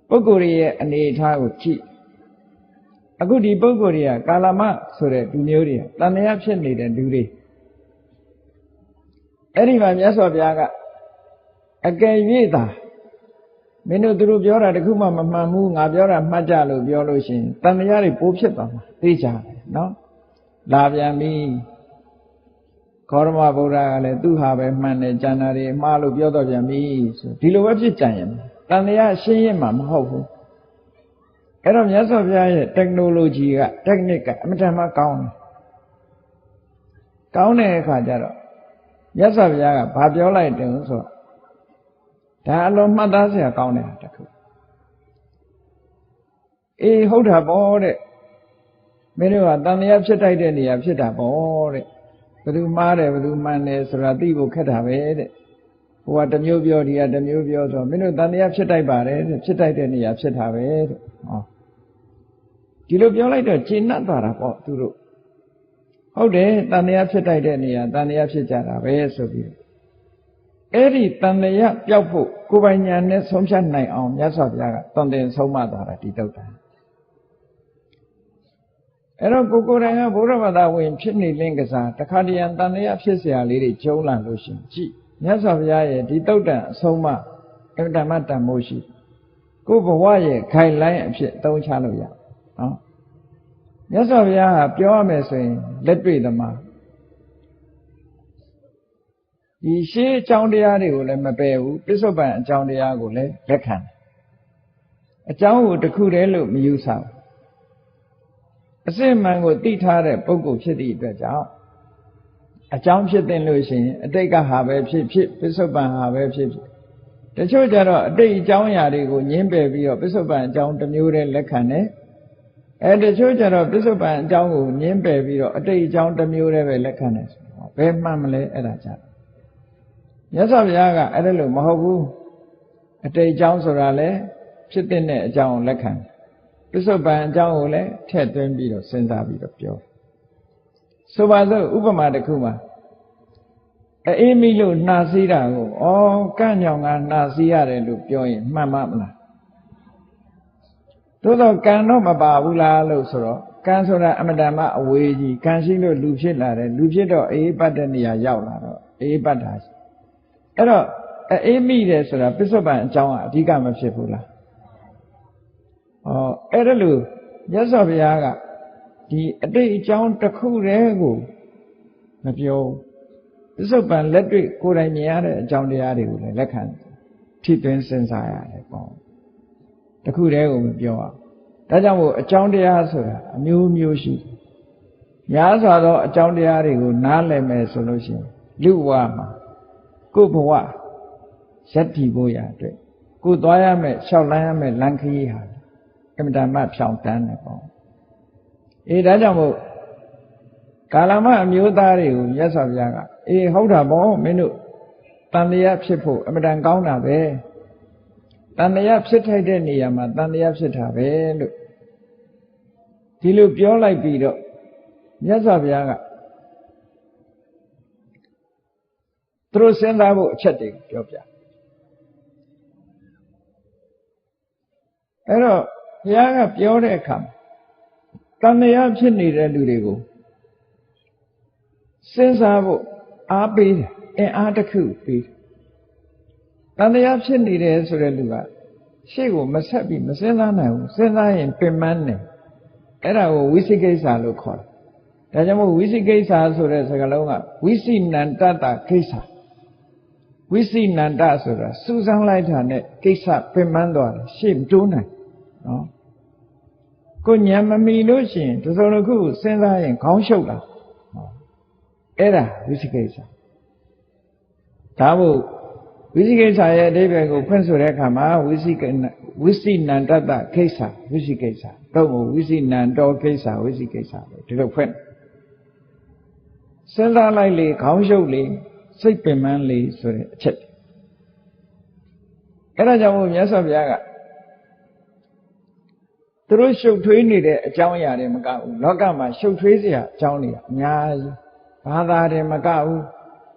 ပုဂ္ဂိုလ်ရဲ့အနေအထားကိုကြည့်အခုဒီပုဂ္ဂိုလ်တွေကကာလမဆိုတဲ့လူမျိုးတွေတန်တရားဖြစ်နေတဲ့လူတွေအဲ့ဒီမှာမြတ်စွာဘုရားကအကယ်၍သာမင်းတို့သူတို့ပြောတာတခုမှမမှန်ဘူးငါပြောတာမှတ်ကြလို့ပြောလို့ရှိရင်တန်တရားတွေပိုးဖြစ်သွားမှာသိကြတယ်နော်လာပြန်ပြီခောရမဗုဒ္ဓကလည်းသူ့ဟာပဲမှန်တယ်ကျန်တာတွေမှားလို့ပြောတော့ပြန်ပြီဆိုဒီလိုပဲဖြစ်ကြရင်တန်တရားရှင်းရင်မှမဟုတ်ဘူးအဲ့တော့မြတ်စွာဘုရားရဲ့ technology က technique ကအမှန်တမ်းကောင်းတယ်ကောင်းတဲ့အခါကျတော့မြတ်စွာဘုရားကဘာပြောလိုက်တယ်ဆိုတော့ဒါအလွန်မှတ်သားစရာကောင်းတယ်တခုအေးဟုတ်တာပေါ့တဲ့မင်းတို့ကတန်တရားဖြစ်တိုက်တဲ့နေရာဖြစ်တာပေါ့တဲ့ဘယ်သူမှားတယ်ဘယ်သူမှန်တယ်ဆိုတာသိဖို့ခက်တာပဲတဲ့ဟိုကတစ်မျိုးပြောဒီကတစ်မျိုးပြောဆိုမင်းတို့တန်တရားဖြစ်တိုက်ပါတယ်တဲ့ဖြစ်တိုက်တဲ့နေရာဖြစ်တာပဲတဲ့ဟောဒီလိုပြောလိုက်တော့ကျေနပ်သွားတာပေါ့သူတို့ဟုတ်တယ်တန်တရားဖြစ်တိုက်တဲ့နေရာတန်တရားဖြစ်ကြတာပဲဆိုပြီးအဲ့ဒီတန်တရားပျောက်ဖို့ကိုယ်ပိုင်ဉာဏ်နဲ့ဆုံးဖြတ်နိုင်အောင်မြတ်စွာဘုရားကတန်တင်ဆုံးမသွားတာဒီတုတ်တာအဲ့တော့ကိုယ်တိုင်ကဘုရားဘာသာဝင်ဖြစ်နေလင်းကစားတခါတရံတန်တရားဖြစ်เสียလေးတွေကျုံးလာလို့ရှင်ကြည့်မြတ်စွာဘုရားရဲ့ဒီတုတ်တန်အဆုံးအမအမတမတန်မို့ရှိကိုယ်ဘဝရဲ့ခိုင်လိုင်းအဖြစ်အသုံးချလို့ရနော်မြတ်စွာဘုရားကပြောရမယ်ဆိုရင်လက်တွေ့သမားဒီရှေးအကြောင်းတရားတွေကိုလည်းမပယ်ဘူးပစ္စုပန်အကြောင်းတရားကိုလည်းလက်ခံအကြောင်းကိုတစ်ခုတည်းလို့မယူဆဘူးအစစ်မှန်ကိုသိထားတဲ့ပုဂ္ဂိုလ်ဖြစ်သည့်အတွက်ကြောင့်အကြောင်းဖြစ်တဲ့လို့ရှိရင်အတိတ်ကဟာပဲဖြစ်ဖြစ်ပစ္စုပန်ဟာပဲဖြစ်ဖြစ်တချို့ကြတော့အတိတ်အကြောင်းအရာတွေကိုညှင်းပယ်ပြီးတော့ပစ္စုပန်အကြောင်းတစ်မျိုးတည်းလက်ခံတယ်တချို့ကြတော့ပစ္စုပန်အကြောင်းကိုညှင်းပယ်ပြီးတော့အတိတ်အကြောင်းတစ်မျိုးတည်းပဲလက်ခံတယ်ဆိုတော့ဘယ်မှန်မလဲအဲ့ဒါကြတော့မြတ်စွာဘုရားကအဲ့ဒါလို့မဟုတ်ဘူးအတိတ်အကြောင်းဆိုတာလေဖြစ်တဲ့အကြောင်းကိုလက်ခံပစ္စုပန်အကြောင်းကိုလည်းထည့်သွင်းပြီးတော့စဉ်းစားပြီးတော့ပြောဆိုပါစို့ဥပမာတစ်ခုမှာအေးမိလို့နှာစီးတာကိုကန့်ညောင်ကနှာစီးရတယ်လို့ပြောရင်မှန်မလားသို့တော့ကံတော့မပါဘူးလားလို့ဆိုတော့ကံဆိုတာအမတန်မှအဝေးကြီးကံရှိလို့လူဖြစ်လာတယ်လူဖြစ်တော့အေးပတ်တဲ့နေရာရောက်လာတော့အေးပတ်တာအဲ့တော့အေးမိတယ်ဆိုတာပစ္စုပန်အကြောင်းကအဓိကမဖြစ်ဘူးလားအဲ့ဒါလို့မြတ်စွာဘုရားကဒီအတိတ်အကြောင်းတစ်ခုတည်းကိုမပြောပစ္စုပန်လက်တွေ့ကိုယ်တိုင်မြင်ရတဲ့အကြောင်းတရားတွေကိုလည်းလက်ခံထိသွင်းစဉ်းစားရတယ်ပေါ့ တခုတည်းကိုမပြောအောင်ဒါကြောင့်မို့အကြောင်းတရားဆိုတာအမျိုးမျိုးရှိများစွာသောအကြောင်းတရားတွေကိုနားလည်မယ်ဆိုလို့ရှိရင်လူဘဝမှာကိုယ်ဘဝရပ်တည်ဖို့ရအတွက်ကိုယ်သွားရမယ်လျှောက်လန်းရမယ်လမ်းခရီးဟာအမြဲတမ်းဖြောင့်တန်းတယ်ပေါ့ဒါကြောင့်မို့ကာလမအမျိုးသားတွေကိုမြတ်စွာဘုရားကဟုတ်တာပေါ့မင်းတို့တန်တရားဖြစ်ဖို့အမြဲတမ်းကောင်းတာပဲတန်တရားဖြစ်ထိုက်တဲ့နေရာမှာတန်တရားဖြစ်တာပဲလို့ဒီလိုပြောလိုက်ပြီးတော့မြတ်စွာဘုရားကသူတို့စဉ်းစားဖို့အချက်တွေပြောပြအဲ့တော့ဘုရားကပြောတဲ့အခါတန်တရားဖြစ်နေတဲ့လူတွေကိုစဉ်းစားဖို့အားပေးတယ်အင်အားတစ်ခုပေးတယ်တန်တရားဖြစ်နေတယ်ဆိုတဲ့လူကရှေ့ကိုမဆက်ပြီးမစဉ်းစားနိုင်ဘူးစဉ်းစားရင်ပင်ပန်းတယ်အဲ့ဒါကိုဝိသိကိစ္စလို့ခေါ်တယ်ဒါကြောင့်မို့ဝိသိကိစ္စဆိုတဲ့စကားလုံးကဝိသိနန္တတကိစ္စဝိသိနန္တဆိုတာစူးစမ်းလိုက်တာနဲ့ကိစ္စပင်ပန်းသွားတယ်ရှေ့မတိုးနိုင်နော်ကိုဉာဏ်မမီလို့ရှိရင်ဒီလိုတစ်ခုစဉ်းစားရင်ခေါင်းရှုပ်လာအဲ့ဒါဝိသိကိစ္စဒါမို့ဝိသိကိစ္စရဲ့အဓိပ္ပာယ်ကိုဖွင့်ဆိုတဲ့အခါမှာဝိသိနန္တတကိစ္စဝိသိကိစ္စတော့ဝိသိနန္တောကိစ္စဝိသိကိစ္စလို့ဒီလိုဖွင့်စဉ်းစားလိုက်လေခေါင်းရှုပ်လေစိတ်ပင်ပန်းလေဆိုတဲ့အချက်အဲ့ဒါကြောင့်မို့မြတ်စွာဘုရားကသူတို့ရှုပ်ထွေးနေတဲ့အကြောင်းအရာတွေမကဘူးလောကမှာရှုပ်ထွေးစရာအကြောင်းတွေအများကြီးဘာသာတွေမကဘူး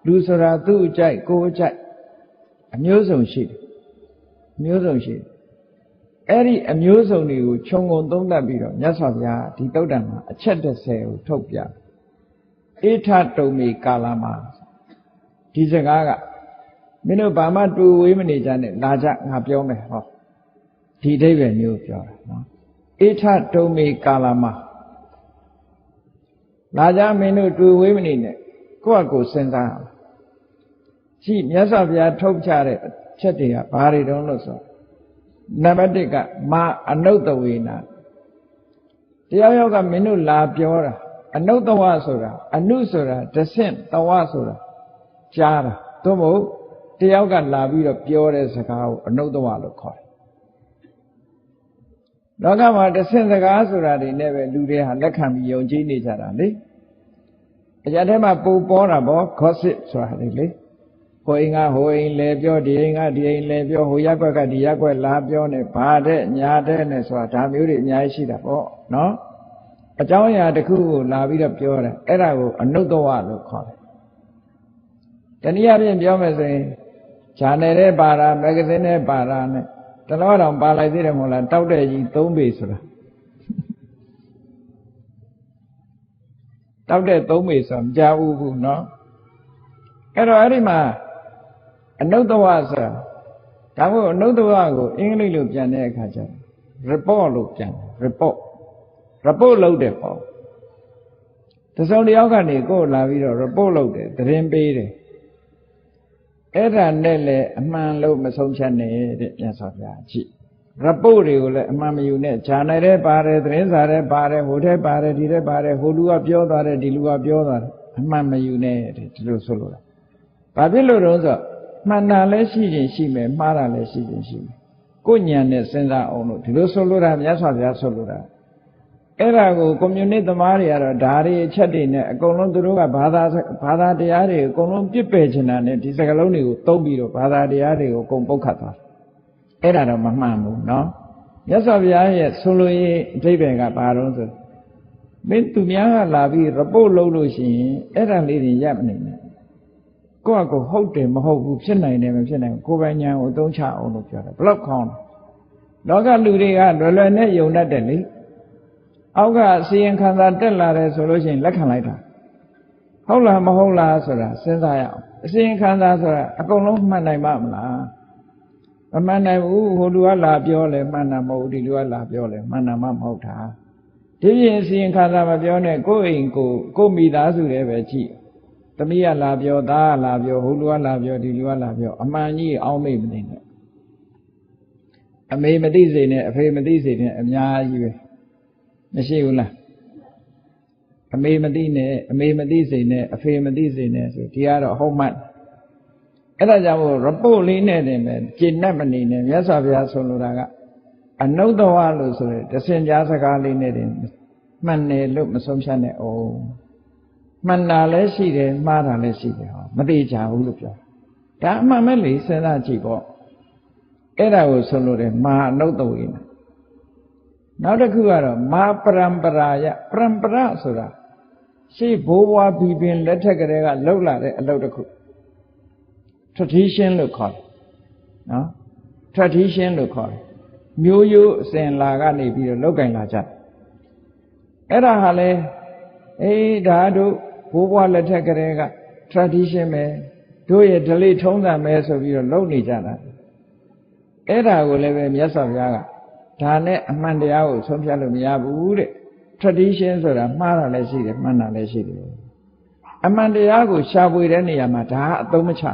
လူဆိုတာသူ့အကြိုက်ကိုယ်အကြိုက်အမျိုးစုံရှိတယ်အမျိုးစုံရှိတယ်အဲ့ဒီအမျိုးစုံတွေကိုခြုံငုံသုံးသပ်ပြီးတော့မြတ်စွာဘုရားဒီတုတ်တံမှာအချက်30ကိုထုတ်ပြဧထတုံမေကာလမှာဒီစကားကမင်းတို့ဘာမှတူဝေးမနေကြနဲ့လာကြငါပြောမယ်ဟောဒီအဓိပ္ပာယ်မျိုးပြောတာနော်ဧထတုံမေကာလမှာလာကြမင်းတို့တူဝေးမနေနဲ့ကိုယ့်အကိုစဉ်းစားအောင်ကြည့်မြတ်စွာဘုရားထုတ်ပြတဲ့အချက်တွေကဘာတွေတုံးလို့ဆိုနံပါတ်1ကမာအနုတ္တဝေနာတရားရောက်ကမင်းတို့လာပြောတာအနုတ္တဝဆိုတာအနုဆိုတာတဆင့်တဝဆိုတာကြားတာသို့မဟုတ်တယောက်ကလာပြီးတော့ပြောတဲ့စကားကိုအနုတ္တဝလို့ခေါ်တယ်လောကမှာတဆင့်စကားဆိုတာတွေနဲ့ပဲလူတွေဟာလက်ခံပြီးယုံကြည်နေကြတာလေအရာထဲမှာပူပေါ်တာပေါ့ gossip ဆိုတာလေဟိုအိမ်ကဟိုအိမ်လဲပြောဒီအိမ်ကဒီအိမ်လဲပြောဟိုရက်ွက်ကဒီရက်ွက်လာပြောနေဘာတဲ့ညာတဲ့နဲ့ဆိုတာဒါမျိုးတွေအများကြီးရှိတာပေါ့နော်အကြောင်းအရာတစ်ခုကိုလာပြီးတော့ပြောတယ်အဲ့ဒါကိုအနုတ္တဝလို့ခေါ်တယ်တနည်းအားဖြင့်ပြောမယ်ဆိုရင်ဂျာနယ်နဲ့ပါတာမဂ္ဂဇင်းနဲ့ပါတာနဲ့တလောတောင်ပါလိုက်သေးတယ်မဟုတ်လားတောက်တဲ့ကြီး3ပေဆိုတာတောက်တဲ့3ပေဆိုတာမကြောက်ဘူးနော်အဲ့တော့အဲ့ဒီမှာအနုတ္တဝဆိုတာဒါမို့အနုတ္တဝကိုအင်္ဂလိပ်လိုပြန်တဲ့အခါကျတော့ report လို့ပြန် report လုပ်တယ်ပေါ့တစုံတစ်ယောက်ကနေကိုယ်လာပြီးတော့ report လုပ်တယ်သတင်းပေးတယ်အဲ့ဒါနဲ့လည်းအမှန်လို့မဆုံးဖြတ်နဲ့တဲ့မြတ်စွာဘုရားကြည့် report တွေကိုလည်းအမှန်မယူနဲ့ဂျာနယ်ထဲပါတယ်သတင်းစာထဲပါတယ်ဟိုထဲပါတယ်ဒီထဲပါတယ်ဟိုလူကပြောသွားတယ်ဒီလူကပြောသွားတယ်အမှန်မယူနဲ့တဲ့ဒီလိုဆိုလို့လားဘာဖြစ်လို့တော့ဆိုမှန်တာလည်းရှိခြင်းရှိမယ်မှားတာလည်းရှိခြင်းရှိမယ်ကိုယ်ဉာဏ်နဲ့စဉ်းစားအောင်လို့ဒီလိုဆိုလို့တာမြတ်စွာဘုရားဆိုလို့တာအဲ့ဒါကိုကွန်မြူနစ်သမားတွေကတော့ဓာရီအချက်တွေနဲ့အကုန်လုံးသူတို့ကဘာသာတရားတွေအကုန်လုံးပြစ်ပယ်ချင်တာနဲ့ဒီစကားလုံးတွေကိုသုံးပြီးတော့ဘာသာတရားတွေကိုအကုန်ပုတ်ခတ်သွားအဲ့ဒါတော့မမှန်ဘူးเนาะမြတ်စွာဘုရားရဲ့ဆိုလိုရေးအဓိပ္ပာယ်ကဘာလို့ဆိုမင်းသူများကလာပြီး report လုပ်လို့ရှိရင်အဲ့ဒါလေးတွေရပ်မနေနဲ့ကိုယ့်အကိုဟုတ်တယ်မဟုတ်ဘူးဖြစ်နိုင်တယ်မဖြစ်နိုင်ဘူးကိုယ်ပိုင်ဉာဏ်ကိုအသုံးချအောင်လို့ပြောတယ်ဘလောက်ခေါင်းလောကလူတွေကလွယ်လွယ်နဲ့ယုံတတ်တယ်လေအောက်ကအစီရင်ခံစာတက်လာတယ်ဆိုလို့ရှိရင်လက်ခံလိုက်တာဟုတ်လားမဟုတ်လားဆိုတာစဉ်းစားရအောင်အစီရင်ခံစာဆိုတာအကုန်လုံးမှတ်နိုင်ပါမလားမမှန်နိုင်ဘူးဟိုလူကလာပြောလဲမှန်တာမဟုတ်ဒီလူကလာပြောလဲမှန်တာမှမဟုတ်တာဒီပြင်အစီရင်ခံစာမပြောနဲ့ကိုယ့်အိမ်ကိုမိသားစုတွေပဲကြည့်သမီးကလာပြောသားကလာပြောဟိုလူကလာပြောဒီလူကလာပြောအမှန်ကြီးအောင်းမိမနေနဲ့ အမေမသိစေနဲ့အဖေမသိစေနဲ့အများကြီးပဲမရှိဘူးလားအမေမသိနဲ့အမေမသိစေနဲ့အဖေမသိစေနဲ့ဆိုဒီကတော့ဟုတ်မှတ်အဲ့ဒါကြောင့်မို့ report လေးနဲ့တင်ပဲကျင့်တတ်မနေနဲ့မြတ်စွာဘုရားဆိုလိုတာကအနုတ္တဝလို့ဆိုရယ်တစင်ကြားစကားလေးနဲ့တင်မှန်တယ်လို့မဆုံးဖြတ်နဲ့အောင်မှန်တာလည်းရှိတယ်မှားတာလည်းရှိတယ်ဟောမသေးကြဘူးလို့ပြောဒါအမှန်ပဲလေစဉ်းစားကြည့်ပေါ့အဲ့ဒါကိုဆိုလို့တယ်မာအနုတ္တဝေနနောက်တစ်ခုကတော့မာပရံပရာယပရံပရဆိုတာရှေ့ဘိုးဘွားဘီပင်လက်ထက်ကလေးကလှုပ်လာတဲ့အလုပ်တစ်ခု tradition လို့ခေါ်တယ်နော် tradition လို့ခေါ်တယ်မျိုးရိုးအစဉ်လာကနေပြီးတော့လောက်ကင်လာကြတယ်အဲ့ဒါဟာလေဒါတို့ဘိုးဘွားလက်ထက်ကလေးက tradition ပဲတို့ရဲ့ဓလေ့ထုံးစံပဲဆိုပြီးတော့လုပ်နေကြတာအဲ့ဒါကိုလည်းပဲမြတ်စွာဘုရားကဒါနဲ့အမှန်တရားကိုဆုံးဖြတ်လို့မရဘူးတဲ့ tradition ဆိုတာမှားတာလည်းရှိတယ်မှန်တာလည်းရှိတယ်အမှန်တရားကိုရှာဖွေတဲ့နေရာမှာဒါအသုံးမချ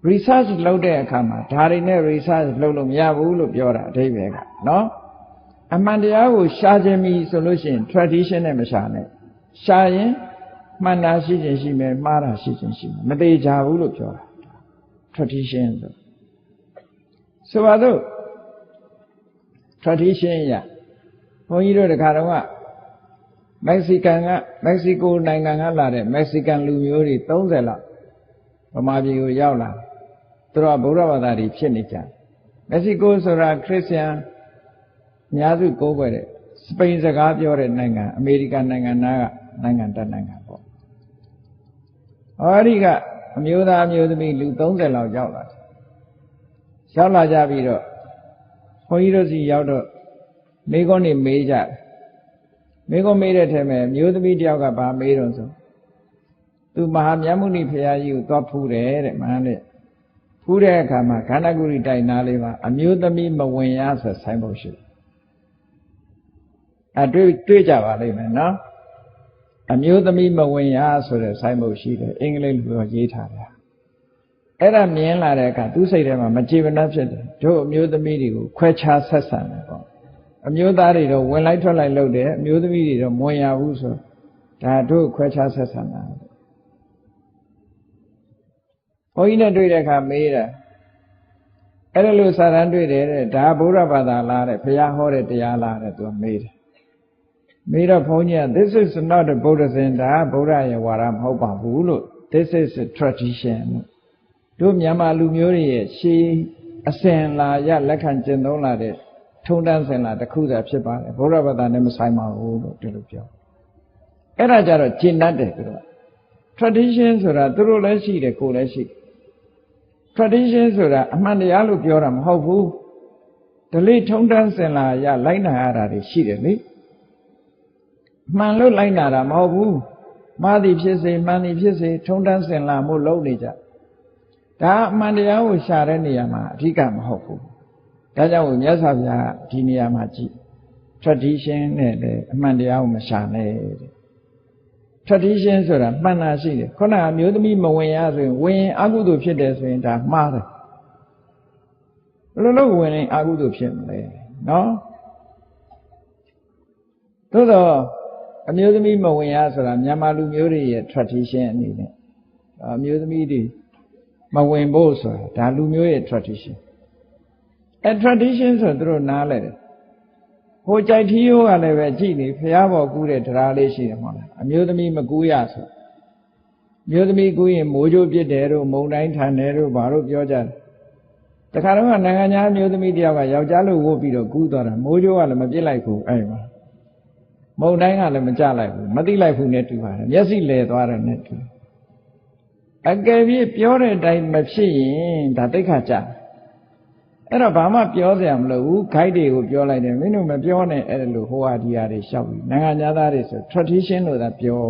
research လုပ်တဲ့အခါမှာဒါတွေနဲ့ research လုပ်လို့မရဘူးလို့ပြောတာအဓိပ္ပာယ်ကနော်အမှန်တရားကိုရှာခြင်းပြီဆိုလို့ရှိရင် tradition နဲ့မရှာနဲ့ရှာရင်မှန်တာရှိခြင်းရှိမယ်မှားတာရှိခြင်းရှိမယ်မသေးကြဘူးလို့ပြောတာ tradition ဆိုပါတော့ tradition ရဘုန်းကြီးတို့တခါတော့မက္ကဆီကိုနိုင်ငံကလာတဲ့မက္ကဆီကန်လူမျိုးတွေ30လောက်ဗမာပြည်ကိုရောက်လာသူတို့ကဗုဒ္ဓဘာသာတွေဖြစ်နေကြမက္ကဆီကိုဆိုတာခရစ်ယာန်အများစုကိုးကွယ်တဲ့စပိန်စကားပြောတဲ့နိုင်ငံအမေရိကန်နိုင်ငံသားကနိုင်ငံတက်နိုင်ငံပေါ့ဟောဒီကအမျိုးသားအမျိုးသမီးလူ30လောက်ရောက်လာကြပြီးတော့ဘုန်းကြီးတို့စီရောက်တော့မိကုန်းနေမေးကြတယ်မိကုန်းမေးတဲ့ထဲမှာမျိုးသမီးတယောက်ကဗာမေးတော့ဆိုသူမဟာမြတ်မုနိဖရာကြီးကိုသွားဖူးတယ်တဲ့မှန်တယ်ဖူးတဲ့အခါမှာခန္ဓာကိုယ်တိုင်နားလေးမှာအမျိုးသမီးမဝင်ရဆိုဆိုင်းဖို့ရှိတွေ့ကြပါလိမ့်မယ်နော်အမျိုးသမီးမဝင်ရဆိုတဲ့ဆိုင်းဖို့ရှိတယ်အင်္ဂလိပ်လိုရေးထားတာအဲ့ဒါမြင်လာတဲ့အခါသူ့စိတ်ထဲမှာမကြေမနပ်ဖြစ်တယ်တို့အမျိုးသမီးတွေကိုခွဲခြားဆက်ဆံတယ်ပေါ့အမျိုးသားတွေတော့ဝင်လိုက်ထွက်လိုက်လုပ်တယ်အမျိုးသမီးတွေတော့မဝင်ရဘူးဆိုဒါတို့ခွဲခြားဆက်ဆံတာဘုန်းကြီးနဲ့တွေ့တဲ့အခါမေးတာအဲ့ဒါလို့စာတန်းတွေ့တယ်တဲ့ဒါဗုဒ္ဓဘာသာလားတဲ့ဘုရားဟောတဲ့တရားလားတဲ့သူကမေးတယ်မေးတော့ဘုန်းကြီးက this is not a Buddhism ဒါဗုဒ္ဓရဲ့ဝါဒမဟုတ်ပါဘူးလို့ this is a tradition တို့မြန်မာလူမျိုးတွေရဲ့ရှေးအစဉ်လာရလက်ခံကျင့်သုံးလာတဲ့ထုံတန်းစင်လာတစ်ခုသာဖြစ်ပါတယ်ဗုဒ္ဓဘာသာနဲ့မဆိုင်ပါဘူးလို့ဒီလိုပြောအဲ့ဒါကြတော့ကျင့်တတ်တယ်သူတို့ tradition ဆိုတာသူတို့လည်းရှိတယ်ကိုယ်လည်းရှိတယ် tradition ဆိုတာအမှန်တရားလို့ပြောတာမဟုတ်ဘူးဓလေ့ထုံတန်းစင်လာရလိုက်နာရတာတွေရှိတယ်လေမှန်လို့လိုက်နာတာမဟုတ်ဘူးမှားသည်ဖြစ်စေမှန်သည်ဖြစ်စေထုံတန်းစင်လာမှုလုပ်နေကြဒါအမှန်တရားကိုရှာတဲ့နေရာမှာအဓိကမဟုတ်ဘူးဒါကြောင့်မြတ်စွာဘုရားဒီနေရာမှာကြည့် tradition နဲ့လည်းအမှန်တရားကိုမရှာနဲ့တဲ့ tradition ဆိုတာမှန်တာရှိတယ်ခုနကအမျိုးသမီးမဝင်ရဆိုရင်ဝင်အကုသိုလ်ဖြစ်တယ်ဆိုရင်ဒါမှားတယ်ဘယ်လိုလုပ်ဝင်ရင်အကုသိုလ်ဖြစ်မလဲနော်သို့တော့အမျိုးသမီးမဝင်ရဆိုတာမြန်မာလူမျိုးတွေရဲ့ tradition အနေနဲ့အမျိုးသမီးတွေမဝင်ဖို့ဆိုတာဒါလူမျိုးရဲ့ tradition tradition ဆိုသူတို့နားလဲတယ်ဟိုကြိုက်ထီးရိုးကလည်းပဲကြည့်နေဖះဘော်ကူးတဲ့တရားလေးရှိတယ်မဟုတ်လားအမျိုးသမီးမကူးရဆိုမျိုးသမီးကူးရင်မိုးကြိုးပြစ်တယ်တို့မုံတိုင်းထန်တယ်တို့ဘာလို့ပြောကြတယ်တခါတော့နိုင်ငံသားမျိုးသမီးတယောက်ကယောက်ျားလို့ဝုတ်ပြီးတော့ကူးသွားတာမိုးကြိုးကလည်းမပြစ်လိုက်ဘူးအဲ့မှာမုံတိုင်းကလည်းမကြလိုက်ဘူးမသိလိုက်ဘူးနဲ့တူပါတယ်မျက်စိလဲသွားတယ်နဲ့တူအကယ်၍ပြောတဲ့အတိုင်းမဖြစ်ရင်ဒါသိက္ခာကျအဲ့တော့ဘာမှပြောစရာမလိုဘူး guide တွေကိုပြောလိုက်တယ်မင်းတို့မပြောနဲ့အဲ့လိုဟိုဟာဒီဟာတွေရှောက်ပြီးနိုင်ငံသားတွေဆို tradition လို့သာပြော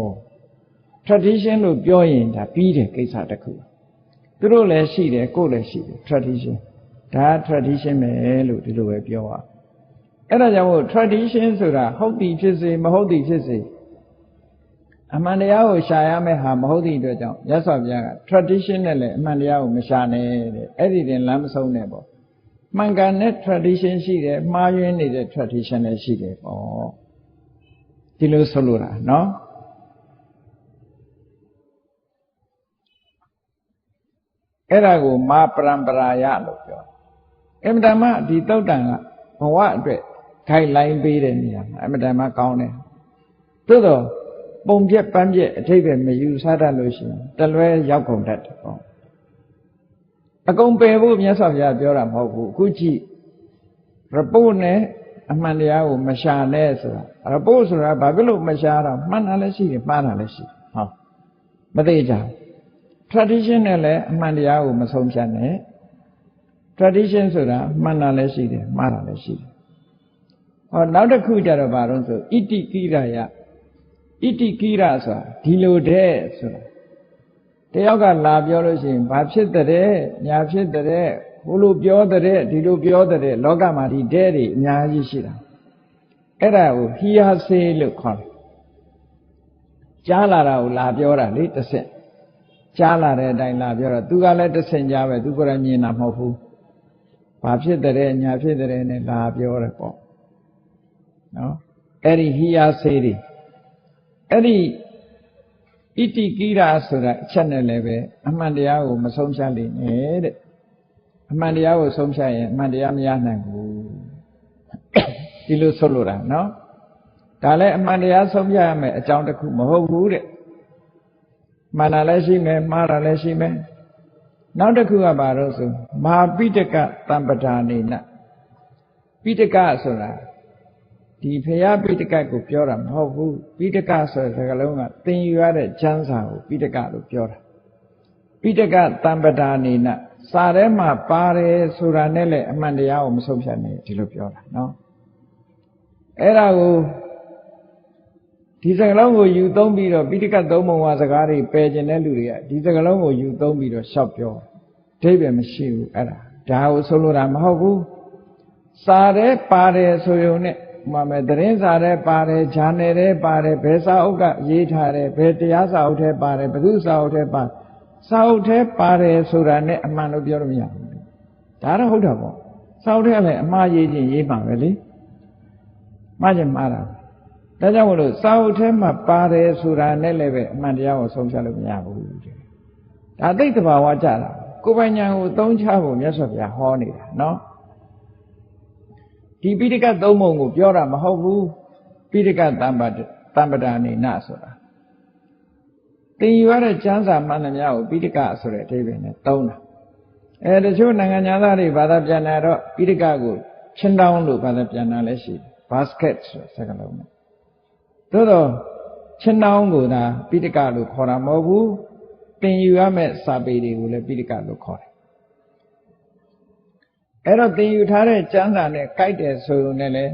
tradition လို့ပြောရင်ဒါပြီးတယ်ကိစ္စတစ်ခုသူတို့လည်းရှိတယ်ကိုယ်လည်းရှိတယ် tradition ဒါ tradition ပဲလို့ဒီလိုပဲပြောရအဲ့ဒါကြောင့်မို့ tradition ဆိုတာဟုတ်သည်ဖြစ်စေမဟုတ်သည်ဖြစ်စေအမှန်တရားကိုရှာရမယ့်ဟာမဟုတ်သည့်အတွက်ကြောင့်ရသော်ဘုရားက tradition နဲ့လည်းအမှန်တရားကိုမရှာနဲ့တဲ့အဲ့ဒီတင်လမ်းမဆုံးနဲ့ပေါ့ မှန်ကန်တဲ့ tradition ရှိတယ်မှားယွင်းနေတဲ့ tradition လည်းရှိတယ်ပေါ့ဒီလိုဆိုလိုတာနော်အဲ့ဒါကိုမာပရံပရာယလို့ပြောအမှန်တမ်းဒီသုတ်တန်ကဘဝအတွက် guideline ပေးတဲ့နေရာမှာအမှန်တမ်းကောင်းတယ်သို့တော့ပုံပြက်ပန်းပြက်အထိပ္ပယ်မယူဆတတ်လို့ရှိရင်တလွဲရောက်ကုန်တတ်တယ်ပေါ့အကုန်ပယ်ဖို့မြတ်စွာဘုရားပြောတာမဟုတ်ဘူးအခုကြည့် report နဲ့အမှန်တရားကိုမရှာနဲ့ဆိုတာ report ဆိုတာဘာဖြစ်လို့မရှာတာမှန်တာလည်းရှိတယ်မှားတာလည်းရှိတယ်ဟောမသိကြဘူး tradition နဲ့လည်းအမှန်တရားကိုမဆုံးဖြတ်နဲ့ tradition ဆိုတာမှန်တာလည်းရှိတယ်မှားတာလည်းရှိတယ်ဟောနောက်တစ်ခုကြတော့ဘာလို့ဆိုဣတိကိရယဣတိကိရဆိုတာဒီလိုတဲ့ဆိုတာတယောက်ကလာပြောလို့ရှိရင်ဘာဖြစ်တဲ့ညာဖြစ်တဲ့ဘို့လိုပြောတဲ့ဒီလိုပြောတဲ့လောကမှာဒီတဲ့တွေအများကြီးရှိတာအဲ့ဒါကိုဟီယာစေလို့ခေါ်တယ်ကြားလာတာကိုလာပြောတာလေတစ်ဆင့်ကြားလာတဲ့အတိုင်းလာပြောတော့သူကလည်းတစ်ဆင့်ကြားပဲသူကိုယ်တိုင်မြင်တာမဟုတ်ဘူးဘာဖြစ်တဲ့ညာဖြစ်တဲ့နဲ့လာပြောတယ်ပေါ့နော်အဲ့ဒီဟီယာစေတွေအဲ့ဒီဣတိကိရဆိုတာအချက်နဲ့လည်းပဲအမှန်တရားကိုမဆုံးဖြတ်လိမ့်နဲ့တဲ့အမှန်တရားကိုဆုံးဖြတ်ရင်အမှန်တရားမရနိုင်ဘူးဒီလိုဆိုလိုတာနော်ဒါလည်းအမှန်တရားဆုံးဖြတ်ရမယ်အကြောင်းတစ်ခုမဟုတ်ဘူးတဲ့မှန်တာလည်းရှိမယ်မှားတာလည်းရှိမယ်နောက်တစ်ခုကဘာလို့ဆိုမဟာပိဋကတံပဒါနေနပိဋကဆိုတာဒီဖရာပိဋကကိုပြောတာမဟုတ်ဘူးပိဋကဆိုတဲ့စကားလုံးကသင်ယူရတဲ့ကျမ်းစာကိုပိဋကလို့ပြောတာပိဋကတံပဒါနေနစာထဲမှာပါတယ်ဆိုတာနဲ့လည်းအမှန်တရားကိုမဆုံးဖြတ်နဲ့ဒီလိုပြောတာနော်အဲ့ဒါကိုဒီစကားလုံးကိုယူသုံးပြီးတော့ပိဋကသုံးပုံဝါစကားတွေပယ်ကျင်တဲ့လူတွေကဒီစကားလုံးကိုယူသုံးပြီးတော့ရှောက်ပြောအဓိပ္ပာယ်မရှိဘူးအဲ့ဒါကိုဆိုလိုတာမဟုတ်ဘူးစာထဲပါတယ်ဆိုရုံနဲ့မှမယ်သတင်းစာထဲပါတယ်ဂျာနယ်ထဲပါတယ်ဘယ်စာအုပ်ကရေးထားတယ်ဘယ်တရားစာအုပ်ထဲပါတယ်ဘယ်သူစာအုပ်ထဲပါစာအုပ်ထဲပါတယ်ဆိုတာနဲ့အမှန်လို့ပြောလို့မရဘူးဒါတော့ဟုတ်တာပေါ့စာအုပ်ထဲလည်းအမှားရေးခြင်းရေးမှာပဲလေမှားခြင်းမှားတာဒါကြောင့်မလို့စာအုပ်ထဲမှာပါတယ်ဆိုတာနဲ့လည်းပဲအမှန်တရားကိုဆုံးဖြတ်လို့မရဘူးဒါသိတဲ့ဘာဝကြတာကိုယ်ပိုင်ဉာဏ်ကိုသုံးချဖို့မြတ်စွာဘုရားဟောနေတာနော်ဒီပိဋကသုံးပုံကိုပြောတာမဟုတ်ဘူးပိဋကတံပဒါနေနဆိုတာသင်ယူရတဲ့ကျမ်းစာမှန်သမျှကိုပိဋကဆိုတဲ့အဓိပ္ပာယ်နဲ့သုံးတာတချို့နိုင်ငံသားတွေဘာသာပြန်တာတော့ပိဋကကိုချင်းတောင်းလို့ဘာသာပြန်တာလည်းရှိတယ် basket ဆိုတဲ့စကားလုံးနဲ့သို့တော့ချင်းတောင်းကိုသာပိဋကလို့ခေါ်တာမဟုတ်ဘူးသင်ယူရမယ့်စာပေတွေကိုလည်းပိဋကလို့ခေါ်တယ်အဲ့တော့သင်ယူထားတဲ့ကျမ်းစာနဲ့ကိုက်တယ်ဆိုရင်လည်း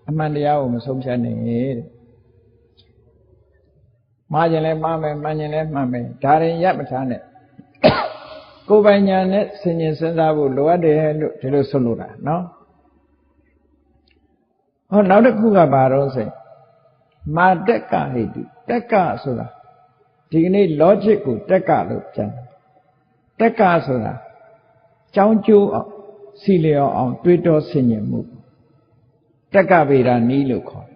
အမှန်တရားကိုမဆုံးဖြတ်နိုင်ရဲ့မှားခြင်းလည်းမှားမယ်မှန်ခြင်းလည်းမှန်မယ်ဒါရင်ရပ်မထားနဲ့ကိုယ်ပိုင်ညာနဲ့ဆင်ញင်စဉ်းစားဖို့လိုအပ်တယ်လို့ဒီလိုဆိုလိုတာနော်ဟောနောက်တစ်ခုကဘာတော့ဆိုမာတက်ကဟိတုတက်ကဆိုတာဒီကနေ့ logic ကိုတက်ကလို့ပြန်တက်ကဆိုတာကြောင်းကျိုးအောင်စီလျော်အောင်တွေးတောဆင်ញင်မှုတက်ကဗေဒနီးလို့ခေါ်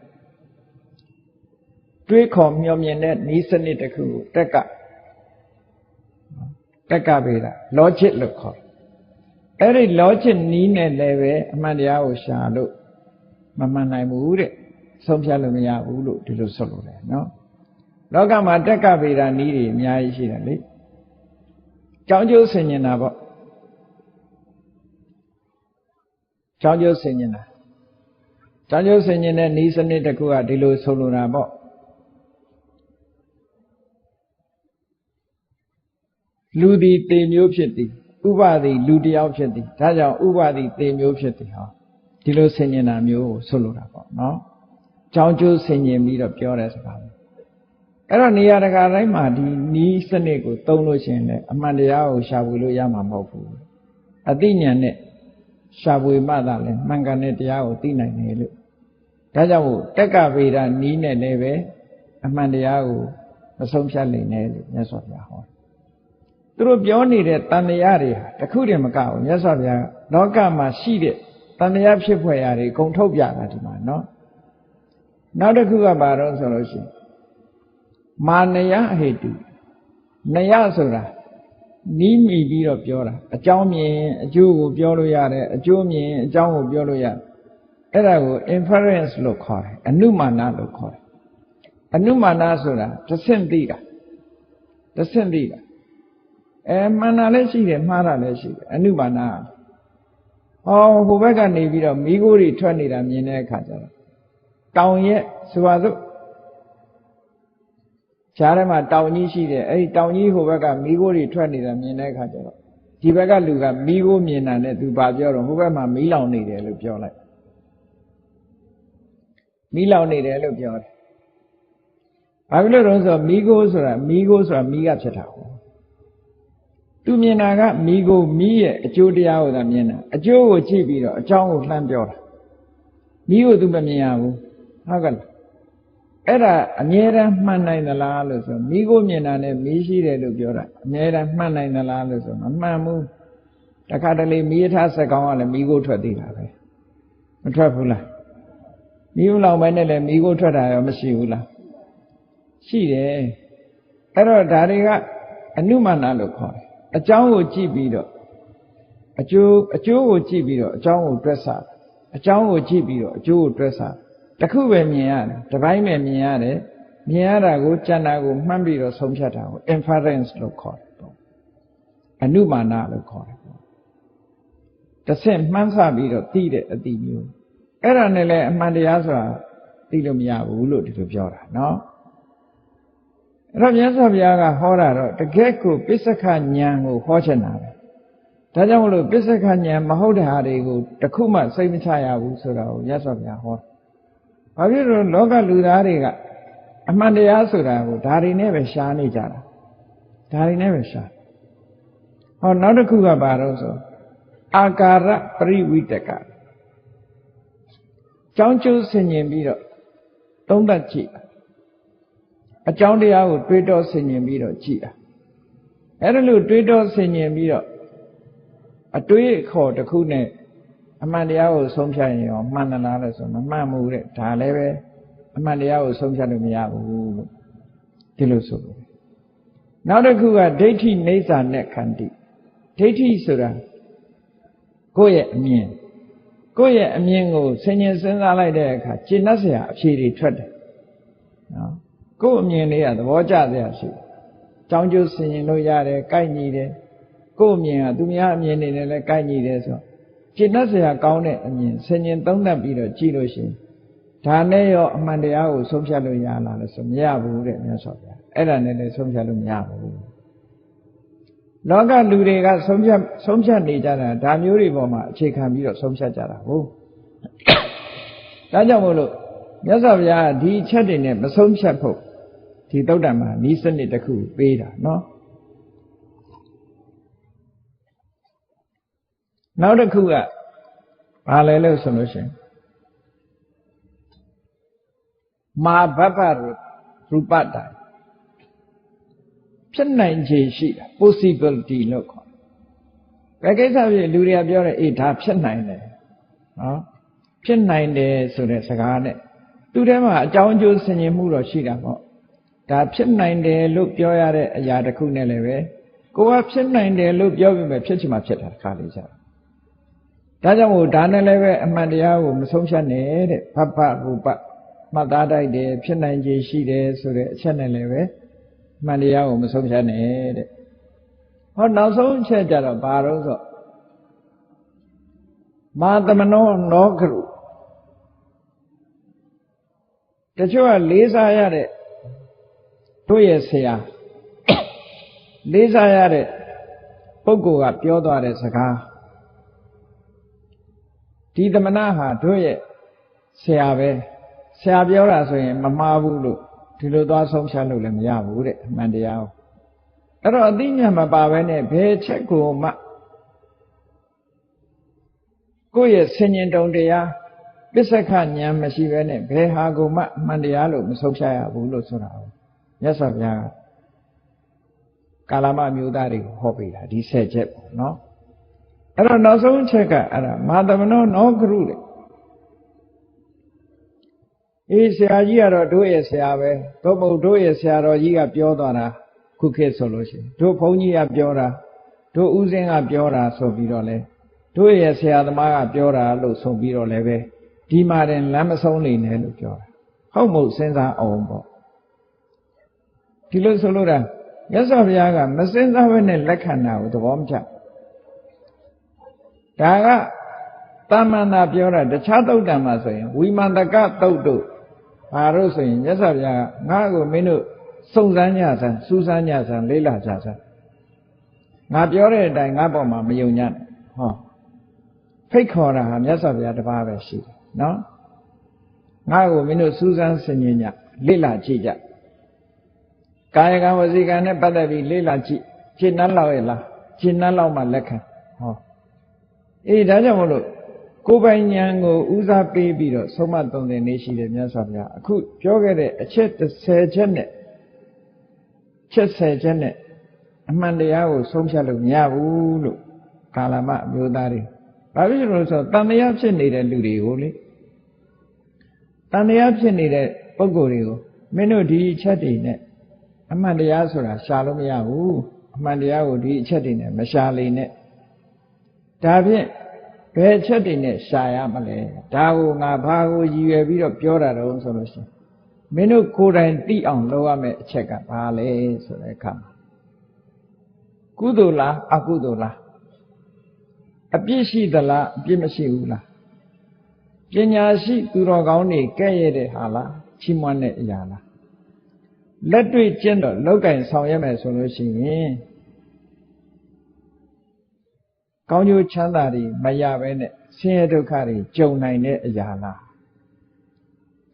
တွေးခေါ်မျှော်မြင်တဲ့နီးစနစ်တစ်ခုကိုတက်ကဗေဒ logic လို့ခေါ်အဲ့ဒီ logic နီးနဲ့လည်းပဲအမှန်တရားကိုရှာလို့မမှန်နိုင်ဘူးတဲ့ဆုံးဖြတ်လို့မရဘူးလို့ဒီလိုဆိုလိုတယ်နော်လောကမှာတက်ကဗေဒနီးတွေအများကြီးရှိတယ်လေကြောင်းကျိုးဆင်ញင်တာပေါ့ကြောင်းကျိုးဆင်ញင်တာကြောင်းကျိုးဆင်ញင်တဲ့ဤစနစ်တစ်ခုကဒီလိုဆိုလိုတာပေါ့လူသည်သေမျိုးဖြစ်သည်ဥပသည်လူတယောက်ဖြစ်သည်ဒါကြောင့်ဥပသည်သေမျိုးဖြစ်သည်ဟောဒီလိုဆင်ញင်တာမျိုးကိုဆိုလိုတာပေါ့နော်ကြောင်းကျိုးဆင်ញင်ပြီးတော့ပြောတဲ့စကားအဲ့တော့နေရာတကာတိုင်းမှာဒီဤစနစ်ကိုသုံးလို့ရှိရင်လည်းအမှန်တရားကိုရှာဖွေလို့ရမှာမဟုတ်ဘူးအသိဉာဏ်နဲ့ရှာဖွေမှသာလဲမှန်ကန်တဲ့တရားကိုသိနိုင်တယ်လို့ဒါကြောင့်မို့တက်ကဗေဒနီးနဲ့လည်းပဲအမှန်တရားကိုမဆုံးဖြတ်နိုင်နဲ့လို့မြတ်စွာဘုရားဟော သူတို့ပြောနေတဲ့တန်တရားတွေဟာတခုတည်းမကဘူးမြတ်စွာဘုရားလောကမှာရှိတဲ့တန်တရားဖြစ်ဖွယ်ရာတွေအကုန်ထုတ်ပြတာဒီမှာနော်နောက်တစ်ခုကဘာတော့ဆိုလို့ရှိရင်မာနယဟေတုနယဆိုတာနီးမိပြီးတော့ပြောတာအကြောင်းမြင်အကျိုးကိုပြောလို့ရတယ်အကျိုးမြင်အကြောင်းကိုပြောလို့ရတယ်အဲ့ဒါကို inference လို့ခေါ်တယ်အနုမာနလို့ခေါ်တယ်အနုမာနဆိုတာတဆင့်သိတာမှန်တာလည်းရှိတယ်မှားတာလည်းရှိတယ်အနုမာနဟိုဘက်ကနေပြီးတော့မိခိုးတွေထွက်နေတာမြင်တဲ့အခါကျတော့တောင်ရဲ့ဆိုပါစို့ရှားထဲမှာတောင်ကြီးရှိတယ်အဲ့ဒီတောင်ကြီးဟိုဘက်ကမိခိုးတွေထွက်နေတာမြင်တဲ့အခါကျတော့ဒီဘက်ကလူကမိခိုးမြင်တာနဲ့သူဘာပြောတော့ဟိုဘက်မှာမီးလောင်နေတယ်လို့ပြောလိုက်မီးလောင်နေတယ်လို့ပြောတယ်ဘာဖြစ်လို့လဲဆိုတော့မီးခိုးဆိုတာမီးကဖြစ်တာဟုတ်သူမြင်တာကမီးကိုမီးရဲ့အကျိုးတရားကိုသာမြင်တာအကျိုးကိုကြည့်ပြီးတော့အကြောင်းကိုလှမ်းပြောတာမီးကိုသူမမြင်ရဘူးဟုတ်ကဲ့အဲ့ဒါအမြဲတမ်းမှန်နိုင်သလားလို့ဆိုမီးကိုမြင်တာနဲ့မီးရှိတယ်လို့ပြောတာအမြဲတမ်းမှန်နိုင်သလားလို့ဆိုမမှန်ဘူးတခါတလေမီးထားစက်ကောင်းကလည်းမီးကိုထွက်သေးတာပဲမထွက်ဘူးလားမီးလောင်ပဲနဲ့လည်းမီးကိုထွက်တာရောမရှိဘူးလားရှိတယ်အဲ့တော့ဒါတွေကအနုမာနလို့ခေါ်တယ်အကြောင်းကိုကြည့်ပြီးတော့အကျိုးကိုကြည့်ပြီးတော့အကြောင်းကိုတွက်ဆအကြောင်းကိုကြည့်ပြီးတော့အကျိုးကိုတွက်ဆတခုပဲမြင်ရတယ်တစ်ပိုင်းပဲမြင်ရတယ်မြင်ရတာကိုကြံတာကိုမှန်းပြီးတော့ဆုံးဖြတ်တာကို inference လို့ခေါ်တယ်အနုမာနလို့ခေါ်တယ်တစ်ဆင့်မှန်းဆပြီးတော့သိတဲ့အတိမျိုးအဲ့ဒါနဲ့လည်းအမှန်တရားဆိုတာသိလို့မရဘူးလို့ဒီလိုပြောတာနော်အဲ့တော့မြတ်စွာဘုရားကဟောတာတော့တကယ့်ကိုပစ္စကဉာဏ်ကိုဟောချင်တာပဲဒါကြောင့်မလို့ပစ္စကဉာဏ်မဟုတ်တဲ့ဟာတွေကိုတခုမှစိတ်မချရဘူးဆိုတာကိုမြတ်စွာဘုရားဟောဘာဖြစ်လို့လောကလူသားတွေကအမှန်တရားဆိုတာကိုဒါတွေနဲ့ပဲရှားနေကြတာဒါတွေနဲ့ပဲရှားဟောနောက်တစ်ခုကဘာလို့ဆိုအာကာရပရိဝိတကကြောင်းကျိုးဆင်ញင်ပြီးတော့သုံးသပ်ကြည့်အကြောင်းတရားကိုတွေးတောဆင်ញင်ပြီးတော့ကြည့်တာအဲ့ဒါလို့တွေးတောဆင်ញင်ပြီးတော့အတွေးအခေါ်တစ်ခုနဲ့အမှန်တရားကိုဆုံးဖြတ်ရင်ရောမှန်သလားလဲဆိုမမှန်ဘူးတဲ့ဒါလည်းပဲအမှန်တရားကိုဆုံးဖြတ်လို့မရဘူးလို့ဒီလိုဆိုလို့နောက်တစ်ခုကဒိဋ္ဌိနေစာနဲ့ခန္တိဒိဋ္ဌိဆိုတာကိုယ့်ရဲ့အမြင်ကိုဆင်ញင်စဉ်းစားလိုက်တဲ့အခါကျင့်တတ်เสียအဖြေတွေထွက်တယ်နော်ကိုယ့်အမြင်လေးကသဘောကျเสียရှိတယ်ကြောင်းကျိုးဆင်ញင်လို့ရတယ်ကိုက်ညီတယ်ကိုယ့်အမြင်ကသူများအမြင်တွေနဲ့လည်းကိုက်ညီတယ်ဆိုတော့ကျင့်တတ်เสียကောင်းတဲ့အမြင်ဆင်ញင်သုံးသပ်ပြီးတော့ကြည့်လို့ရှိရင်ဒါနဲ့ရောအမှန်တရားကိုဆုံးဖြတ်လို့ရလားလို့ဆိုမရဘူးတဲ့မြတ်စွာဘုရားအဲ့ဒါနဲ့လည်းဆုံးဖြတ်လို့မရဘူးလောကလူတွေကဆုံးဖြတ်နေကြတာဒါမျိုးတွေပေါ်မှာအခြေခံပြီးတော့ဆုံးဖြတ်ကြတာဟုတ်ဒါကြောင့်မို့လို့မြတ်စွာဘုရားဒီအချက်တွေနဲ့မဆုံးဖြတ်ဖို့ဒီသုတ်တံမှာဤစနစ်တစ်ခုပေးတာနော်နောက်တစ်ခုကဘာလဲလို့ဆိုလို့ရှိရင်မာဘဗ္ဗရူပတ္တဖြစ်နိုင်ခြေရှိတာ possibility လို့ခေါ်တယ်ဘယ်ကိစ္စဖြစ်လူတွေကပြောတယ်အေးဒါဖြစ်နိုင်တယ်နော်ဖြစ်နိုင်တယ်ဆိုတဲ့စကားနဲ့သူထဲမှာအကြောင်းအကျိုးဆင်ញင်မှုတော့ရှိတာပေါ့ဒါဖြစ်နိုင်တယ်လို့ပြောရတဲ့အရာတစ်ခုနဲ့လည်းပဲကိုကဖြစ်နိုင်တယ်လို့ပြောပြီးမှဖြစ်ချင်မှဖြစ်တာခါလေးကြဒါကြောင့်မို့ဒါနဲ့လည်းပဲအမှန်တရားကိုမဆုံးဖြတ်နဲ့တဲ့ဘဗ္ဗရူပမှတ်သားတိုက်တယ်ဖြစ်နိုင်ခြေရှိတယ်ဆိုတဲ့အချက်နဲ့လည်းပဲမှန်တရားကိုမဆုံးဖြတ်နဲ့တဲ့ဟောနောက်ဆုံးအချက်ကြတော့ဘာလို့ဆိုမာသမနောနောကရုတချို့ကလေးစားရတဲ့တို့ရဲ့ဆရာလေးစားရတဲ့ပုဂ္ဂိုလ်ကပြောသွားတဲ့စကားဒီသမဏဟာတို့ရဲ့ဆရာပဲဆရာပြောတာဆိုရင်မမှားဘူးလို့ဒီလိုသွားဆုံးဖြတ်လို့လည်းမရဘူးတဲ့အမှန်တရားကိုအဲ့တော့အသိဉာဏ်မပါဘဲနဲ့ဘယ်ချက်ကိုမှကိုယ့်ရဲ့ဆင်ញင်တုံတရားပစ္စကဉာဏ်မရှိဘဲနဲ့ဘယ်ဟာကိုမှအမှန်တရားလို့မဆုံးဖြတ်ရဘူးလို့ဆိုတာကိုမြတ်စွာဘုရားက ကာလမမျိုးသားတွေကိုဟောပေးတာဒီ10ချက်ပေါ့နော်အဲ့တော့နောက်ဆုံးချက်ကအဲ့ဒါမာသမနောနောကရုတဲ့အေးဆရာကြီးကတော့တို့ရဲ့ဆရာပဲသို့မဟုတ်တို့ရဲ့ဆရာတော်ကြီးကပြောသွားတာခုခေတ်ဆိုလို့ရှိရင်တို့ဘုန်းကြီးကပြောတာတို့ဥစဉ်ကပြောတာဆိုပြီးတော့လေတို့ရဲ့ဆရာသမားကပြောတာလို့ဆိုပြီးတော့လည်းပဲဒီမှာတင်လမ်းမဆုံးနေနဲ့လို့ပြောတာဟုတ်မဟုတ်စဉ်းစားအောင်ပေါ့ဒီလိုဆိုလို့တာမြတ်စွာဘုရားကမစဉ်းစားဘဲနဲ့လက်ခံတာကိုသဘောမကျဒါကတာမန်သာပြောတာတခြားသုတ်တံမှာဆိုရင်ဝိမန္တကသုတ်တို့ဘာလို့ဆိုရင်မြတ်စွာဘုရားကငါ့ကိုမင်းတို့စုံစမ်းကြစမ်းစူးစမ်းကြစမ်းလေးလာကြစမ်းငါပြောတဲ့အတိုင်းငါ့ပေါ်မှာမယုံညံ့ဟောဖိတ်ခေါ်တာဟာမြတ်စွာဘုရားတစ်ပါးပဲရှိတယ်နော်ငါ့ကိုမင်းတို့စူးစမ်းဆင်ခြင်ကြလေးလာကြည့်ကြကာယကံဝစီကံနဲ့ပတ်သက်ပြီးလေးလာကြည့်ရှင်းနှမ်းလောက်ရဲ့လားရှင်းနှမ်းလောက်မှလက်ခံဟောအေးဒါကြောင့်မလို့ကိုယ်ပိုင်ဉာဏ်ကိုဦးစားပေးပြီးတော့ဆုံးမသုံးသင်နေရှိတယ်မြတ်စွာဘုရားအခုပြောခဲ့တဲ့အချက်30ချက်နဲ့ချက်10ချက်နဲ့အမှန်တရားကိုဆုံးဖြတ်လို့မရဘူးလို့ကာလမအမျိုးသားတွေဘာဖြစ်လို့လဲဆိုတော့တန်တရားဖြစ်နေတဲ့လူတွေကိုလေတန်တရားဖြစ်နေတဲ့ပုဂ္ဂိုလ်တွေကိုမင်းတို့ဒီအချက်တွေနဲ့အမှန်တရားဆိုတာရှာလို့မရဘူးအမှန်တရားကိုဒီအချက်တွေနဲ့မရှာလေနဲ့ဒါဖြင့်ဘယ်အချက်တွေနဲ့ရှာရမလဲဒါကိုငါဘာကိုရည်ရွယ်ပြီးတော့ပြောတာတော့ဆိုလို့ရှိရင်မင်းတို့ကိုယ်တိုင်သိအောင်လုပ်ရမယ့်အချက်ကဘာလဲဆိုတဲ့အခါမှာကုသိုလ်လားအကုသိုလ်လားအပြစ်ရှိသလားအပြစ်မရှိဘူးလားပညာရှိသူတော်ကောင်းတွေကဲ့ရဲ့တဲ့ဟာလားချီးမွမ်းတဲ့အရာလားလက်တွေ့ကျင့်တော့လောက်ကင်ဆောင်ရမယ်ဆိုလို့ရှိရင်ကောင်းကျိုးချမ်းသာတွေမရဘဲနဲ့ဆင်းရဲဒုက္ခတွေကြုံနိုင်တဲ့အရာလား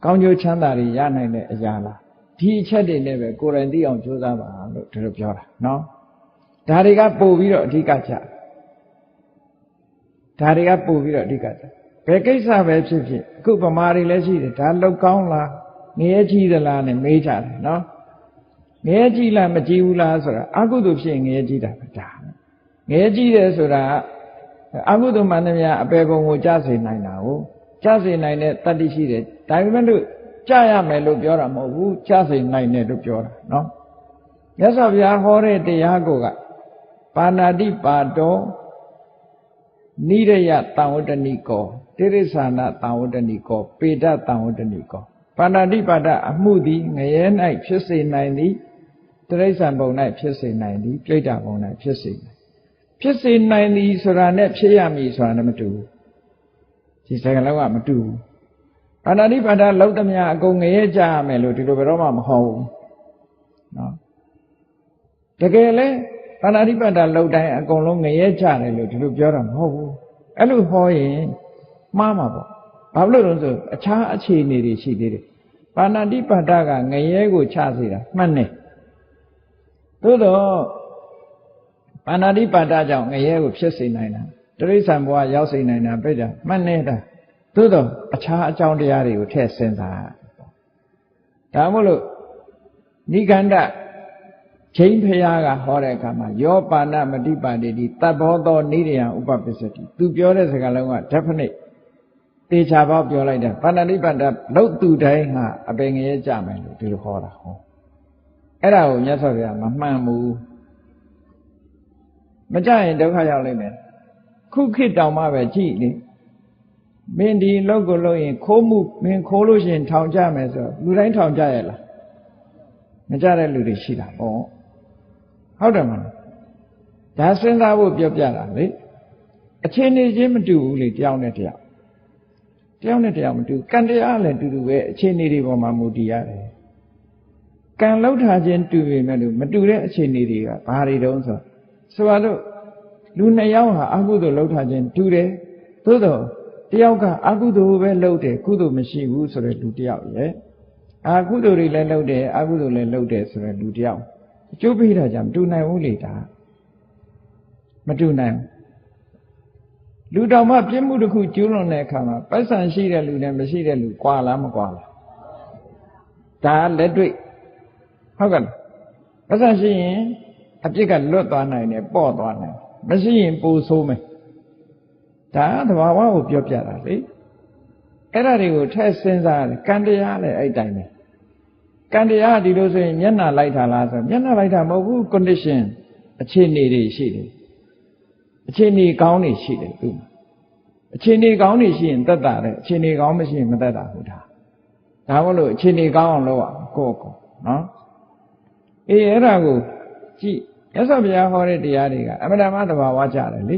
ကောင်းကျိုးချမ်းသာတွေရနိုင်တဲ့အရာလားဒီအချက်တွေနဲ့ပဲကိုယ်တိုင်သိအောင်ကြိုးစားပါလို့ဒီလိုပြောတာနော်ဒါတွေကပို့ပြီးတော့အဓိကကျဒါတွေကပို့ပြီးတော့အဓိကကျဘယ်ကိစ္စပဲဖြစ်ဖြစ်အခုဗမာတွေလည်းရှိတယ်ဒါလောက်ကောင်းလားငရဲကြီးသလားနဲ့မေးကြတယ်နော်ငရဲကြီးလားမကြီးဘူးလားဆိုတာအကုသိုလ်ဖြစ်ရင်ငရဲကြီးတာပဲဒါငရဲကြီးတယ်ဆိုတာအကုသိုလ်မှန်သမျှအပေပုံကိုကြားစေနိုင်တာကိုကြားစေနိုင်တဲ့တတ္တိရှိတယ်ဒါပေမဲ့လို့ကြားရမယ်လို့ပြောတာမဟုတ်ဘူးကြားစေနိုင်တယ်လို့ပြောတာနော်မြတ်စွာဘုရားဟောတဲ့တရားကိုကပါဏာတိပါတောနိရယတံဝတ္တနိကောတိရိစ္ဆာနတံဝတ္တနိကောပေဒတံဝတ္တနိကောပါဏာတိပါဒအမှုသည်ငရဲ၌ဖြစ်စေနိုင်သည်တိရိစ္ဆာန်ဘုံ၌ဖြစ်စေနိုင်သည်ပြိတ္တာဘုံ၌ဖြစ်စေနိုင်ဖြစ်စေနိုင်သည်ဆိုတာနဲ့ဖြစ်ရမည်ဆိုတာနဲ့မတူဘူးဒီစကားလုံးကမတူဘူးပါဏာတိပါဒလောက်သမျှအကုန်ငရဲကြရမယ်လို့ဒီလိုဘယ်တော့မှမဟောဘူးနော်တကယ်လဲပါဏာတိပါဒလောက်တိုင်းအကုန်လုံးငရဲကြတယ်လို့ဒီလိုပြောတာမဟုတ်ဘူးအဲ့လိုဟောရင်မှားမှာပေါ့ဘာလို့လဲဆိုအခြားအခြေအနေတွေရှိသေးတယ်ပါဏာတိပါဒကငရဲကိုချစေတာမှန်တယ်သို့တော့ပါဏာတိပါဒကြောင့်ငရဲကိုဖြစ်စေနိုင်တာတိရိစ္ဆာန်ဘဝရောက်စေနိုင်တာပြိတ္တာမှန်နေတာသို့တော့အခြားအကြောင်းတရားတွေကိုထည့်စဉ်းစားဒါမို့လို့နိဂန္ဓချိန်ဖရာကဟောတဲ့အခါမှာယောပါဏမတိပါတိတိတတ္ဘောသောနိရိယံဥပပစ္စတိသူပြောတဲ့စကားလုံးက definite တေချာပေါက်ပြောလိုက်တာပါဏာတိပါဒလောက်သူတိုင်းဟာအပင်ငရဲကြမယ်လို့ဒီလိုဟောတာဟောအဲ့ဒါကိုမြတ်စွာဘုရားမမှန်ဘူးမကြရင်ဒုက္ခရောက်လိမ့်မယ်ခုခေတ်တောင်မှပဲကြည့်လေမင်းဒီလောက်ကိုလို့ရင်ခိုးမှုမင်းခိုးလို့ရှိရင်ထောင်ကြမယ်ဆိုလူတိုင်းထောင်ကြရဲ့လားမကြတဲ့လူတွေရှိတာပေါ့ဟုတ်တယ်မလားဒါစဉ်းစားဖို့ပြောပြတာလေအခြေအနေချင်းမတူဘူးလေတယောက်နဲ့တယောက်နဲ့တယောက်မတူကံတရားလည်းတူတူပဲအခြေအနေတွေပေါ်မှာမူတည်ရတယ်ကံလောက်ထားခြင်းတူပေမဲ့လို့မတူတဲ့အခြေအနေတွေကဘာတွေတုံးဆိုတော့လူနှစ်ယောက်ဟာအကုသိုလ်လောက်ထားခြင်းတူတယ်သို့တော့တယောက်ကအကုသိုလ်ပဲလုပ်တယ်ကုသိုလ်မရှိဘူးဆိုတဲ့လူတယောက်ရဲ့အကုသိုလ်တွေလည်းလုပ်တယ်အကုသိုလ်လည်းလုပ်တယ်ဆိုတဲ့လူတယောက်အကျိုးပေးတာကြောင့်မတူနိုင်ဘူးလေဒါမတူနိုင်လူတော်မှပြစ်မှုတစ်ခုကျူးလွန်တဲ့အခါမှာပိုက်ဆံရှိတဲ့လူနဲ့မရှိတဲ့လူကွာလားမကွာလားဒါလက်တွေ့ဟုတ်ကဲ့ပိုက်ဆံရှိရင် အပြစ်ကလွတ်သွားနိုင်တယ်ပေါ့သွားနိုင်မရှိရင်ပူဆိုးမယ်ဒါသဘာဝကိုပြောပြတာလေအဲ့ဒါတွေကိုထည့်စဉ်းစားရတယ်ကံတရားလည်းအဲ့တိုင်းပဲကံတရားဒီလိုဆိုရင်မျက်နှာလိုက်တာလားဆိုမျက်နှာလိုက်တာမဟုတ်ဘူး condition အခြေအနေတွေရှိတယ်အခြေအနေကောင်းတွေရှိတယ်သူအခြေအနေကောင်းတွေရှိရင်သက်တာတယ်အခြေအနေကောင်းမရှိရင်မသက်တာဘူးဒါမလို့အခြေအနေကောင်းအောင်လုပ်ရကိုယ့်နော်အေးအဲ့ဒါကိုကြည့်မြတ်စွာဘုရားဟောတဲ့တရားတွေကအမှန်တမ်းသဘာဝကျတယ်လေ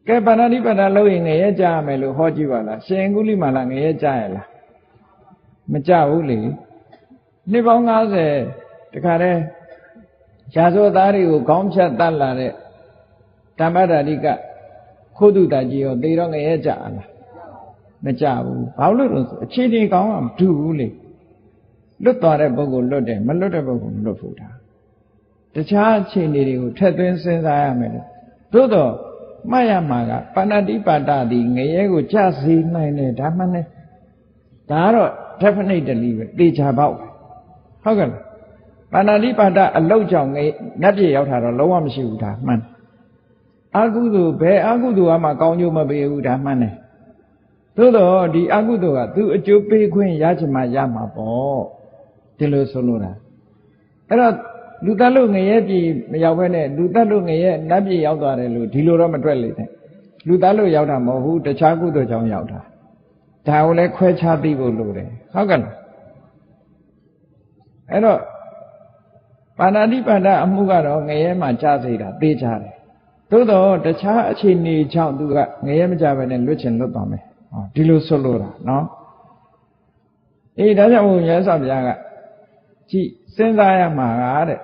ကဲပါဏာတိပါဒလုပ်ရင်ငရဲကြရမယ်လို့ဟောကြည့်ပါလားရှင်ကုလိမာလာငရဲကြရလားမကြဘူးလေနှစ်ပေါင်း90တခါတည်းရာဇဝသားတွေကိုခေါင်းဖြတ်တတ်လာတဲ့ဓမ္မဒါတိကခိုးသူတကြီးရောသေတော့ငရဲကြရလားမကြဘူးဘာလို့လဲဆိုအခြေအနေကောင်းမှမတူဘူးလေလွတ်သွားတဲ့ပုဂ္ဂိုလ်လွတ်တယ်မလွတ်တဲ့ပုဂ္ဂိုလ်မလွတ်ဘူးဒါတခြားအခြေအနေတွေကိုထည့်သွင်းစဉ်းစားရမယ်လို့သို့တော့မှတ်ရမှာကပါဏာတိပါဒသည်ငရဲကိုကြစေနိုင်တယ်ဒါမှနဲ့ဒါကတော့ definitely ပဲသေချာပေါက်ဟုတ်ကဲ့ပါဏာတိပါဒအလောက်ကြောင့်ငနတ်ပြည်ရောက်တာတော့လုံးဝမရှိဘူးဒါမှန်အကုသိုလ်ဘယ်အကုသိုလ်မှကောင်းကျိုးမပေးဘူးဒါမှန်တယ်သို့တော့ဒီအကုသိုလ်ကသူအကျိုးပေးခွင့်ရချင်မှရမှာပေါ့ဒီလိုဆိုလို့တာအဲ့တော့လူတတ်လို့ငရဲပြည်မရောက်ဘဲနဲ့လူတတ်လို့ငရဲနတ်ပြည်ရောက်သွားတယ်လို့ဒီလိုတော့မတွက်လေနဲ့လူတတ်လို့ရောက်တာမဟုတ်ဘူးတခြားကုသိုလ်ကြောင့်ရောက်တာဒါကိုလည်းခွဲခြားသိဖို့လိုတယ်ဟုတ်ကဲ့လားအဲ့တော့ပါဏာတိပါဒအမှုကတော့ငရဲမှာကြားစေတာသိကြတယ်သို့တော့တခြားအခြေအနေကြောင့်သူကငရဲမကြဘဲနဲ့လွတ်ချင်လွတ်သွားမယ်ဟောဒီလိုဆိုလို့တာနော်အေးဒါကြောင့်ဘုရားဆောဘုရားကကြည့်စဉ်းစားရမှာတဲ့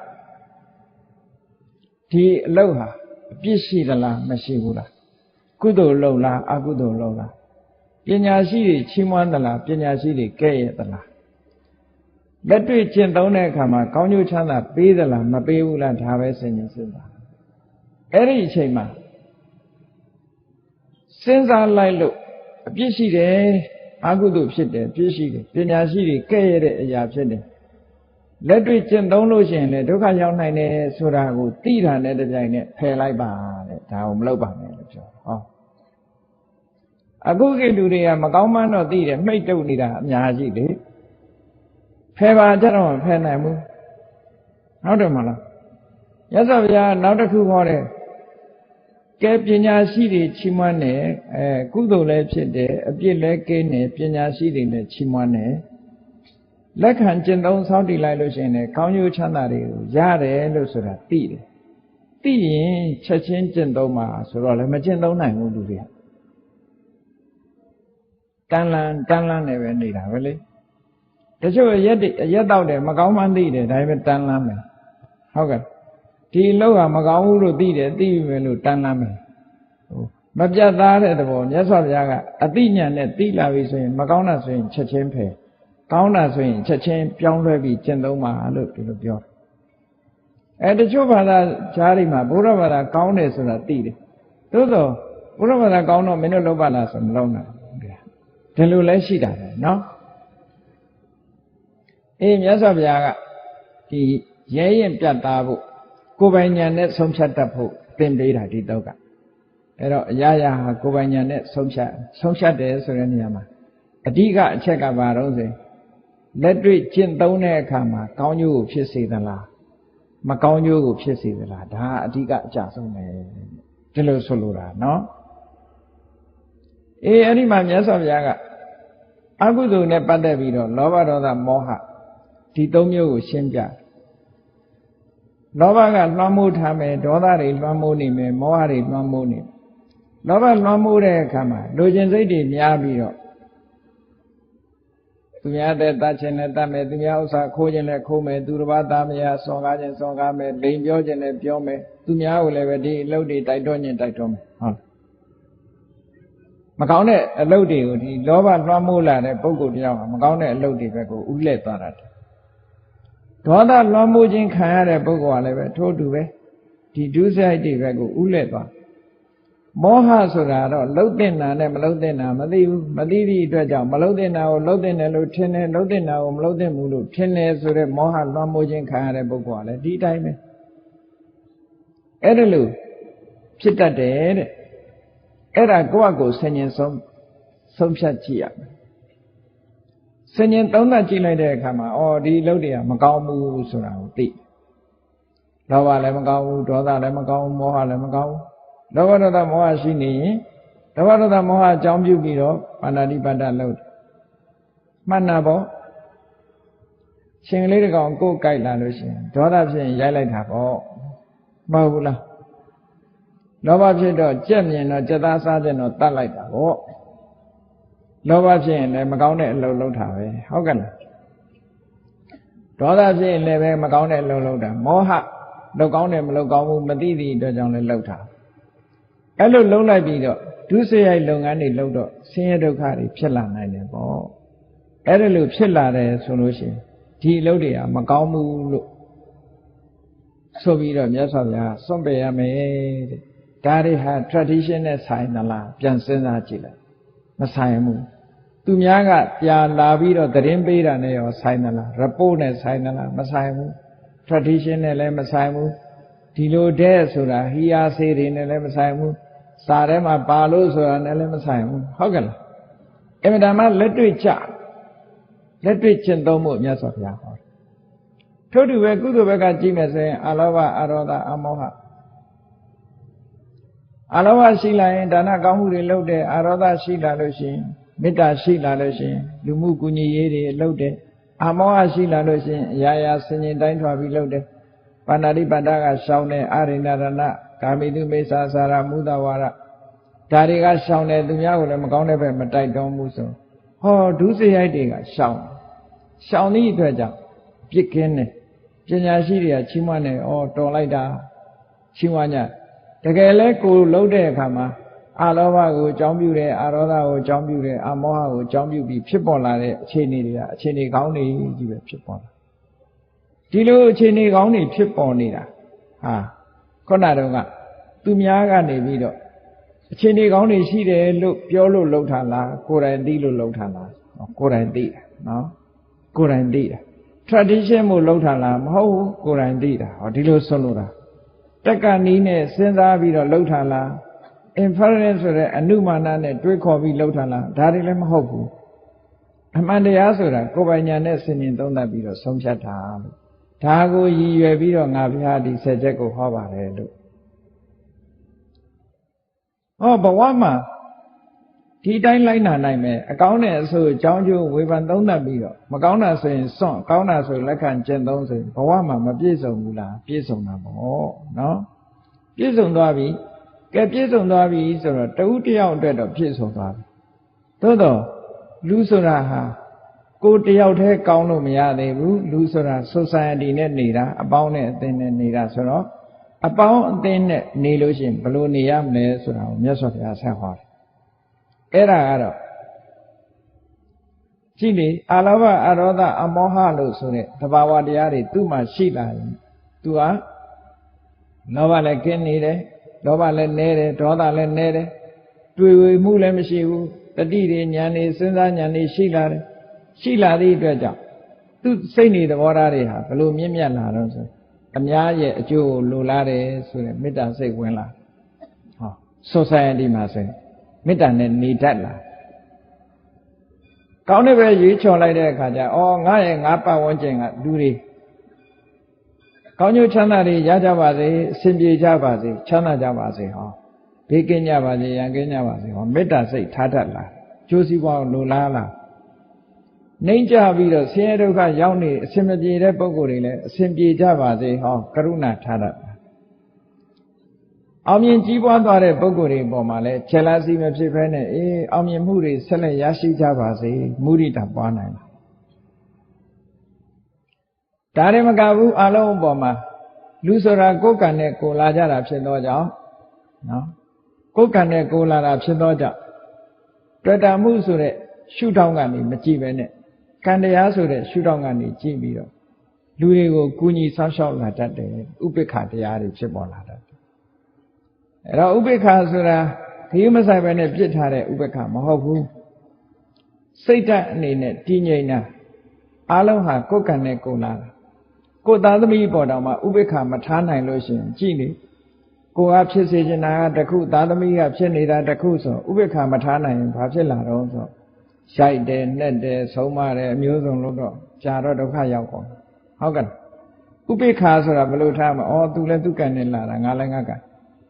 ဒီအလုပ်ဟာအပြစ်ရှိသလားမရှိဘူးလားကုသိုလ်လုပ်လားအကုသိုလ်လုပ်လားပညာရှိတွေချီးမွမ်းသလားပညာရှိတွေကဲ့ရဲ့သလားလက်တွေ့ကျင့်သုံးတဲ့အခါမှာကောင်းကျိုးချမ်းသာပေးသလားမပေးဘူးလားဒါပဲစဉ်းကျင်စဉ်းစားအဲ့ဒီအချိန်မှာစဉ်းစားလိုက်လို့အပြစ်ရှိတယ်အကုသိုလ်ဖြစ်တယ်ပြစ်ရှိတယ်ပညာရှိတွေကဲ့ရဲ့တဲ့အရာဖြစ်တယ်လက်တွေ့ကျင့်သုံးလို့ရှိရင်လည်းဒုက္ခရောက်နိုင်တယ်ဆိုတာကိုသိတာနဲ့တပြိုင်နက်ဖယ်လိုက်ပါတဲ့ဒါကိုမလုပ်ပါနဲ့လို့ပြောဟောအခုကိတူတွေကမကောင်းမှန်းတော့သိတယ်မှိတ်တုပ်နေတာအများကြီးလေဖယ်ပါကြတော့မဖယ်နိုင်ဘူးဟုတ်တယ်မလားရသော်ဗျာနောက်တစ်ခုဟောတယ်ကဲပညာရှိတွေချီးမွမ်းတယ်ကုသိုလ်လည်းဖြစ်တယ်အပြစ်လည်းကင်းတယ်ပညာရှိတွေလည်းချီးမွမ်းတယ်လက်ခံကျင့်သုံးဆောင်းတည်လိုက်လို့ရှိရင်လည်းကောင်းကျိုးချမ်းသာတွေကိုရတယ်လို့ဆိုတာသိတယ်သိရင်ချက်ချင်းကျင့်သုံးပါဆိုတော့လည်းမကျင့်သုံးနိုင်ဘူးလူတွေကတန်လန်းနေပဲနေတာပဲလေတချို့ရက်တော့တယ်မကောင်းမှန်းသိတယ်ဒါပေမဲ့တန်လန်းမယ်ဟုတ်ကဲ့ဒီလောကမကောင်းဘူးလို့သိတယ်သိပြီမယ်လို့တန်လန်းမယ်မပြတ်သားတဲ့သဘောမြတ်စွာဘုရားကအသိဉာဏ်နဲ့သိလာပြီဆိုရင်မကောင်းတာဆိုရင်ချက်ချင်းဖယ်ကောင်းတာဆိုရင်ချက်ချင်းပြောင်းလဲပြီးကျင့်သုံးပါလို့ဒီလိုပြောတယ်တချို့ဘာသာဂျားတွေမှာဘုရားဘာသာကောင်းတယ်ဆိုတာသိတယ်သို့သောဘုရားဘာသာကောင်းတော့မင်းတို့လုပ်ပါလားဆိုမလုပ်နိုင်ဒီလိုလဲရှိတာပဲနော်မြတ်စွာဘုရားကဒီရဲရင်ပြတ်သားဖို့ကိုယ်ပိုင်ဉာဏ်နဲ့ဆုံးဖြတ်တတ်ဖို့သင်ပေးတာဒီတော့ကအဲ့တော့အရာရာဟာကိုယ်ပိုင်ဉာဏ်နဲ့ဆုံးဖြတ်တယ်ဆိုတဲ့နေရာမှာအဓိကအချက်ကဘာတော့ဆိုလက်တွေ့ကျင့်သုံးတဲ့အခါမှာကောင်းကျိုးကိုဖြစ်စေသလားမကောင်းကျိုးကိုဖြစ်စေသလားဒါအဓိကအကျဆုံးပဲဒီလိုဆိုလိုတာနော်အဲ့ဒီမှာမြတ်စွာဘုရားကအကုသိုလ်နဲ့ပတ်သက်ပြီးတော့လောဘဒေါသမောဟဒီသုံးမျိုးကိုရှင်းပြလောဘကလွှမ်းမိုးထားမယ်ဒေါသတွေလွှမ်းမိုးနေမယ်မောဟတွေလွှမ်းမိုးနေလောဘလွှမ်းမိုးတဲ့အခါမှာလိုချင်စိတ်တွေများပြီးတော့သူများတဲ့တတ်ခြင်းနဲ့တတ်မယ်သူများဥစ္စာခိုးခြင်းနဲ့ခိုးမယ်သူတစ်ပါးသားမယားစော်ကားခြင်းစော်ကားမယ်လိန်ပြောခြင်းနဲ့ပြောမယ်သူများကိုလည်းပဲဒီအလုပ်တွေတိုက်တွန်းခြင်းတိုက်တွန်းမယ်ဟုတ်မကောင်းတဲ့အလုပ်တွေကိုဒီလောဘလွှမ်းမိုးလာတဲ့ပုဂ္ဂိုလ်တယောက်ကမကောင်းတဲ့အလုပ်တွေဘက်ကိုဥလှည့်သွားတာဒေါသလွှမ်းမိုးခြင်းခံရတဲ့ပုဂ္ဂိုလ်ကလည်းပဲထို့တူပဲဒီဒုစရိုက်တွေဘက်ကိုဥလှည့်သွား မောဟဆိုတာတော့လှုပ်တဲ့နာနဲ့မလှုပ်တဲ့နာမသိဘူးမသိသည့်အတွက်ကြောင့်မလှုပ်တဲ့နာကိုလှုပ်တဲ့တယ်လို့ထင်တယ်လှုပ်တဲ့နာကိုမလှုပ်တဲ့ဘူးလို့ထင်တယ်ဆိုတဲ့မောဟလွှမ်းမိုးခြင်းခံရတဲ့ပုဂ္ဂိုလ်ကလည်းဒီတိုင်းပဲအဲ့ဒါလို့ဖြစ်တတ်တယ်တဲ့အဲ့ဒါကိုယ့်အကိုဆင်ញင်ဆုံးဖြတ်ကြည့်ရမယ်ဆင်ញင်သုံးသပ်ကြည့်လိုက်တဲ့အခါမှာအော်ဒီလှုပ်တွေကမကောင်းဘူးဆိုတာကိုသိလောဘလည်းမကောင်းဘူးဒေါသလည်းမကောင်းဘူးမောဟလည်းမကောင်းဘူးလောဘဒေါသမောဟရှိနေရင်လောဘဒေါသမောဟအကြောင်းပြုပြီးတော့ပါဏာတိပါဒလုပ်တယ်မှတ်နာပေါ့ရှင်ကလေးတကောင်ကိုယ်ကြိုက်လာလို့ရှိရင်ဒေါသဖြစ်ရင်ရိုက်လိုက်တာပေါ့မဟုတ်ဘူးလားလောဘဖြစ်တော့ကြက်မြင်တော့ကြက်သားစားခြင်းတော့တတ်လိုက်တာပေါ့လောဘဖြစ်ရင်လည်းမကောင်းတဲ့အလုပ်လုပ်တာပဲဟုတ်ကဲ့လားဒေါသဖြစ်ရင်လည်းပဲမကောင်းတဲ့အလုပ်လုပ်တာမောဟလုပ်ကောင်းတယ်မလုပ်ကောင်းဘူးမသိသည့်အတွက်ကြောင့်လည်းလုပ်တာအဲ့လိုလုံးလိုက်ပြီးတော့ဒုစရိုက်လုပ်ငန်းတွေလုပ်တော့ဆင်းရဲဒုက္ခတွေဖြစ်လာနိုင်တယ်ပေါ့အဲ့ဒါလို့ဖြစ်လာတယ်ဆိုလို့ရှိရင်ဒီအလုပ်တွေကမကောင်းဘူးလို့ဆိုပြီးတော့မြတ်စွာဘုရားစွန့်ပယ်ရမယ်တဲ့ဒါတွေဟာ tradition နဲ့ဆိုင်သလားပြန်စဉ်းစားကြည့်လိုက်မဆိုင်ဘူးသူများကပြာလာပြီးတော့သတင်းပေးတာနဲ့ရောဆိုင်သလား report နဲ့ဆိုင်သလားမဆိုင်ဘူး tradition နဲ့လည်းမဆိုင်ဘူးဒီလိုတဲ့ဆိုတာဟီယာစေတွေနဲ့လည်းမဆိုင်ဘူးစာထဲမှာပါလို့ဆိုတာနဲ့လည်းမဆိုင်ဘူးဟုတ်ကဲ့လားအမှန်တမ်းလက်တွေ့ကျလက်တွေ့ကျင့်သုံးဖို့မြတ်စွာဘုရားဟောထို့တူပဲကုသိုလ်ဘက်ကကြည့်မယ်ဆိုရင်အလောဘအရောဓအမောဟအလောဘရှိလာရင်ဒါနကောင်းမှုတွေလုပ်တယ်အရောဓရှိလာလို့ရှိရင်မေတ္တာရှိလာလို့ရှိရင်လူမှုကူညီရေးတွေလုပ်တယ်အမောဟရှိလာလို့ရှိရင်အရာရာဆင်ញင်တိုင်းထွာပြီးလုပ်တယ်ပါဏာတိပါဒကရှောင်းတယ်အာရိဏရဏကာမိတုမိစ္ဆာစာရမုဒဝါရဒါတွေကရှောင်းတယ်သူများကိုလည်းမကောင်းတဲ့ဘက်မတိုက်တွန်းဘူးဆိုဟောဒုစရိုက်တွေကရှောင်းသည့်အတွက်ကြောင့်ပြစ်ကင်းတယ်ပညာရှိတွေကချီးမွမ်းတယ်ဩတော်လိုက်တာချီးမွမ်းကြတကယ်လဲကိုလှုပ်တဲ့အခါမှာအလောဘကိုအကြောင်းပြုတယ်အရောဓကိုအကြောင်းပြုတယ်အမောဟကိုအကြောင်းပြုပြီးဖြစ်ပေါ်လာတဲ့အခြေအနေတွေကအခြေအနေကောင်းတွေကြီးပဲဖြစ်ပေါ်လာဒီလိုအခြေအနေကောင်းတွေဖြစ်ပေါ်နေတာဟာခုနတုန်းကသူများကနေပြီးတော့အခြေအနေကောင်းတွေရှိတယ်လို့ပြောလို့လှုပ်တာလားကိုယ်တိုင်သိလို့လှုပ်တာလားကိုယ်တိုင်သိတာနော်ကိုယ်တိုင်သိတာ tradition မို့လှုပ်တာလားမဟုတ်ဘူးကိုယ်တိုင်သိတာဟောဒီလိုဆွလို့တာတက်ကနီးနဲ့စဉ်းစားပြီးတော့လှုပ်တာလား inference ဆိုတဲ့အနုမာနနဲ့တွေးခေါ်ပြီးလှုပ်တာလားဒါတွေလည်းမဟုတ်ဘူးအမှန်တရားဆိုတာကိုယ်ပိုင်ညာနဲ့ဆင်ញင်သုံးသပ်ပြီးတော့ဆုံးဖြတ်တာလို့ဒါကိုရည်ရွယ်ပြီးတော့ငါဘုရားဒီဆက်ချက်ကိုဟောပါတယ်လို့ဟောဘဝမှာဒီတိုင်းလိုက်နာနိုင်မယ်အကောင်းနဲ့အဆိုးအကြောင်းကျိုးဝေဖန်သုံးသပ်ပြီးတော့မကောင်းတာဆိုရင်စွန့်ကောင်းတာဆိုလက်ခံကျင့်သုံးဆိုရင်ဘဝမှာမပြည့်စုံဘူးလားပြည့်စုံတာပေါ့နော်ပြည့်စုံသွားပြီကဲပြည့်စုံသွားပြီဆိုတော့တဦးတယောက်အတွက်တော့ပြည့်စုံသွားပြီသို့တော့လူဆိုတာဟာကိုယ်တယောက်တည်းကောင်းလို့မရသေးဘူးလူဆိုတာ society နဲ့နေတာအပေါင်းနဲ့အသင်းနဲ့နေတာဆိုတော့အပေါင်းအသင်းနဲ့နေလို့ရှိရင်ဘယ်လိုနေရမလဲဆိုတာကိုမြတ်စွာဘုရားဆက်ဟောတယ်အဲ့ဒါကတော့ကြည့်လေအာလောဘအရောဓအမောဟလို့ဆိုတဲ့သဘာဝတရားတွေသူ့မှာရှိလာရင်သူကလောဘလည်းကင်းနေတယ်လောဘလည်းနည်းတယ်ဒေါသလည်းနည်းတယ်တွေ့ဝေမှုလည်းမရှိဘူးတတိတွေဉာဏ်တွေစဉ်းစားဉာဏ်တွေရှိလာတယ်ရှိလာသည့်အတွက်ကြောင့်သူစိတ်နေသဘောထားတွေဟာဘလို့မြင့်မြတ်လာတော့ဆိုအများရဲ့အကျိုးကိုလိုလားတယ်ဆိုတဲ့မေတ္တာစိတ်ဝင်လာဟော society မှာဆိုရင်မေတ္တာနဲ့နေတတ်လာကောင်းတဲ့ပဲရွေးချော်လိုက်တဲ့အခါကျအော်ငါရဲ့ငါပတ်ဝန်းကျင်ကလူတွေကောင်းကျိုးချမ်းသာတွေရကြပါစေအစဉ်ပြေကြပါစေချမ်းသာကြပါစေဟောဘေးကင်းကြပါစေရန်ကင်းကြပါစေဟောမေတ္တာစိတ်ထားတတ်လာကျိုးစီးပွားကိုလိုလားလားနှိမ့်ကြပြီးတော့ဆင်းရဲဒုက္ခရောက်နေအစဉ်မပြေတဲ့ပုဂ္ဂိုလ်တွေလည်းအစဉ်ပြေကြပါစေဟောကရုဏာထားတတ်တာအောင်မြင်ကြီးပွားသွားတဲ့ပုဂ္ဂိုလ်တွေပေါ်မှာလည်းခြေလားစီမဖြစ်ဘဲနဲ့အောင်မြင်မှုတွေဆက်လက်ရရှိကြပါစေမုဒိတာပွားနိုင်တာဒါတွေမကဘူးအလုံးပေါ်မှာလူဆိုတာကိုယ်ကံနဲ့ကိုယ်လာကြတာဖြစ်သောကြောင့်နော်ကိုယ်ကံနဲ့ကိုယ်လာတာဖြစ်သောကြောင့်တွေ့တာမှုဆိုတဲ့ရှုထောင့်ကနေမကြည့်ပဲနဲ့ကံတရားဆိုတဲ့ရှုထောင့်ကနေကြည့်ပြီးတော့လူတွေကိုကူညီဆောက်ရှောက်လာတတ်တယ်ဥပိ္ပခာတရားတွေဖြစ်ပေါ်လာတတ်တယ် အဲ့တော့ဥပိ္ပခာဆိုတာခရီးမဆိုင်ပဲနဲ့ပြစ်ထားတဲ့ဥပိ္ပခာမဟုတ်ဘူးစိတ်ဓာတ်အနေနဲ့တည်ငြိမ်တာအားလုံးဟာကိုယ်ကံနဲ့ကိုယ်လာတာကိုယ်သားသမီးပေါ်တော်မှာဥပိ္ပခာမထားနိုင်လို့ရှိရင်ကြည့်နေကိုယ်ကဖြစ်စေချင်တာကတစ်ခုသားသမီးကဖြစ်နေတာတစ်ခုဆိုဥပိ္ပခာမထားနိုင်ရင်ဘာဖြစ်လာတော့ဆိုရိုက်တယ်နှက်တယ်ဆုံးမတယ်အမျိုးစုံလို့တော့ကြာတော့ဒုက္ခရောက်ကုန်ဟုတ်ကဲ့ဥပိ္ပခာဆိုတာဘယ်လိုထားမလဲသူလည်းသူကံနဲ့လာတာငါလည်းငါကံ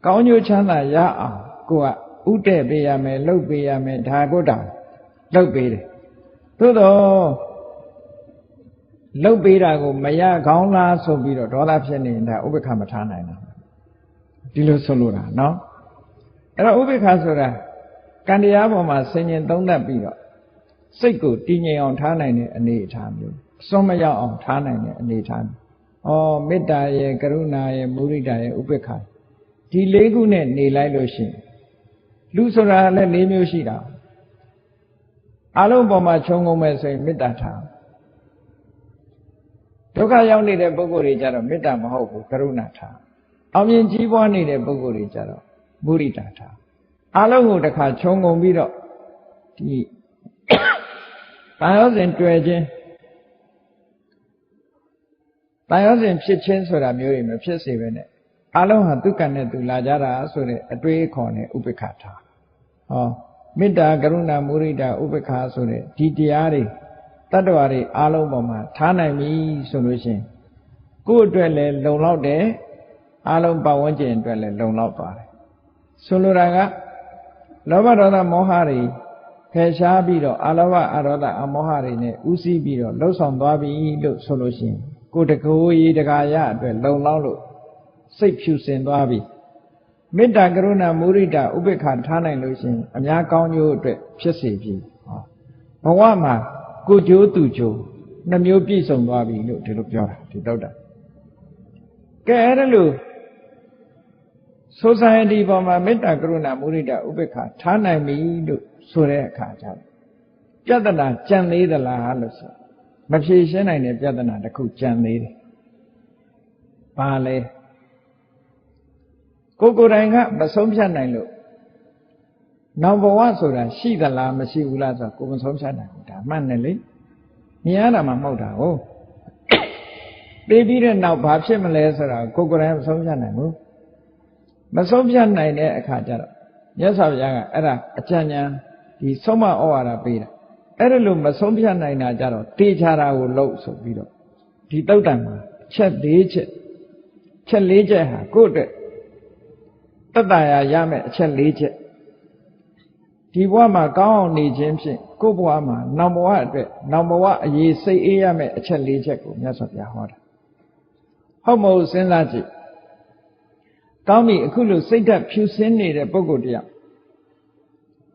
ကောင်းကျိုးချမ်းသာရအောင်ကိုကဥတည့်ပေးရမယ်လှုပ်ပေးရမယ်ဒါကိုတောင်လှုပ်ပေးတယ်သို့တော့လှုပ်ပေးတာကိုမရကောင်းလားဆိုပြီးတော့ဒေါသဖြစ်နေရင်ဒါဥပိ္ပခာမထားနိုင်တာဒီလိုဆိုလို့တာနော်အဲ့တော့ဥပိ္ပခာဆိုတာကံတရားပေါ်မှာဆင်ញင်သုံးသပ်ပြီးတော့စိတ်ကိုတည်ငြိမ်အောင်ထားနိုင်တဲ့အနေအထားမျိုးစွန့်မရောက်အောင်ထားနိုင်တဲ့အနေအထားမျိုးမေတ္တာရဲ့ကရုဏာရဲ့မုဒိတာရဲ့ဥပိ္ပခာဒီလေးခုနဲ့နေလိုက်လို့ရှိရင်လူဆိုတာလည်း၄မျိုးရှိတာအလုံးပေါ်မှာခြုံငုံမဲ့ဆိုရင်မေတ္တာထားဒုက္ခရောက်နေတဲ့ပုဂ္ဂိုလ်တွေကြတော့မေတ္တာမဟုတ်ဘူးကရုဏာထားအောင်မြင်ကြီးပွားနေတဲ့ပုဂ္ဂိုလ်တွေကြတော့မုဒိတာထားအလုံးကိုတစ်ခါခြုံငုံပြီးတော့ဒီတန်ရောစဉ်တွေ့ခြင်းတန်ရောစဉ်ဖြစ်ခြင်းဆိုတာမျိုးတွေမဖြစ်စေပဲနဲ့အလုံးဟာသူကံနဲ့သူလာကြတာဆိုတဲ့အတွေးခေါ်နဲ့ဥပိ္ပခာထားမေတ္တာကရုဏာမုဒိတာဥပိ္ပခာဆိုတဲ့ဒီတရားတွေတတ္တဝါတွေအလုံးပေါ်မှာထားနိုင်ပြီဆိုလို့ရှိရင်ကိုယ့်အတွက်လည်းလုံလောက်တယ်အလုံးပတ်ဝန်းကျင်အတွက်လည်းလုံလောက်ပါတယ်ဆိုလိုတာကလောဘဒေါသမောဟတွေဖယ်ရှားပြီးတော့အလောဘအရောဓအမောဟတွေနဲ့ဥစည်းပြီးတော့လှုပ်ဆောင်သွားပြီလို့ဆိုလို့ရှိရင်ကိုယ်တကိုယ်ရေးတကာရအတွက်လုံလောက်လို့စိတ်ဖြူစင်သွားပြီမေတ္တာကရုဏာမုဒိတာဥပိ္ပခာထားနိုင်လို့ရှိရင်အများကောင်းကျိုးအတွက်ဖြစ်စေပြီဘဝမှာကိုကျိုးသူကျိုးနှမျိုးပြည့်စုံသွားပြီလို့ဒီလိုပြောတာဒီတော့တာကဲအဲ့ဒါလို့ society ပေါ်မှာမေတ္တာကရုဏာမုဒိတာဥပိ္ပခာထားနိုင်ပြီလို့ဆိုတဲ့အခါကျတော့ပြဿနာကြံသေးသလားလို့ဆိုမဖြေရှင်းနိုင်တဲ့ပြဿနာတစ်ခုကြံသေးတယ်ဘာလဲကိုယ်တိုင်ကမဆုံးဖြတ်နိုင်လို့နောက်ဘဝဆိုတာရှိသလားမရှိဘူးလားဆိုတော့ကိုယ်မဆုံးဖြတ်နိုင်ဘူးဒါမှန်တယ်လေမြင်ရတာမှမဟုတ်တာဟုတ်ပြီးပြီးတဲ့နောက်ဘာဖြစ်မလဲဆိုတာကိုယ်တိုင်မဆုံးဖြတ်နိုင်ဘူးမဆုံးဖြတ်နိုင်တဲ့အခါကျတော့မြတ်စွာဘုရားကအဲ့ဒါအကြံဉာဏ်ဒီဆုံးမဩဝါဒပေးတာအဲ့ဒါလို့မဆုံးဖြတ်နိုင်တာကြတော့တေချာတာကိုလုပ်ဆိုပြီးတော့ဒီတုတ်တံမှာချက်၄ချက်ဟာကိုယ့်အတွက်တတ္တရာရမယ်အချက်၄ချက်ဒီဘဝမှာကောင်းအောင်နေခြင်းဖြင့်ကိုယ့်ဘဝမှာနောက်ဘဝအတွက်နောက်ဘဝအရေးစိတ်အေးရမယ်အချက်၄ချက်ကိုမြတ်စွာဘုရားဟောတာဟုတ်မဟုတ်စဉ်းစားကြည့်ကောင်းပြီအခုလို့စိတ်ဓာတ်ဖြူစင်းနေတဲ့ပုဂ္ဂိုလ်တရား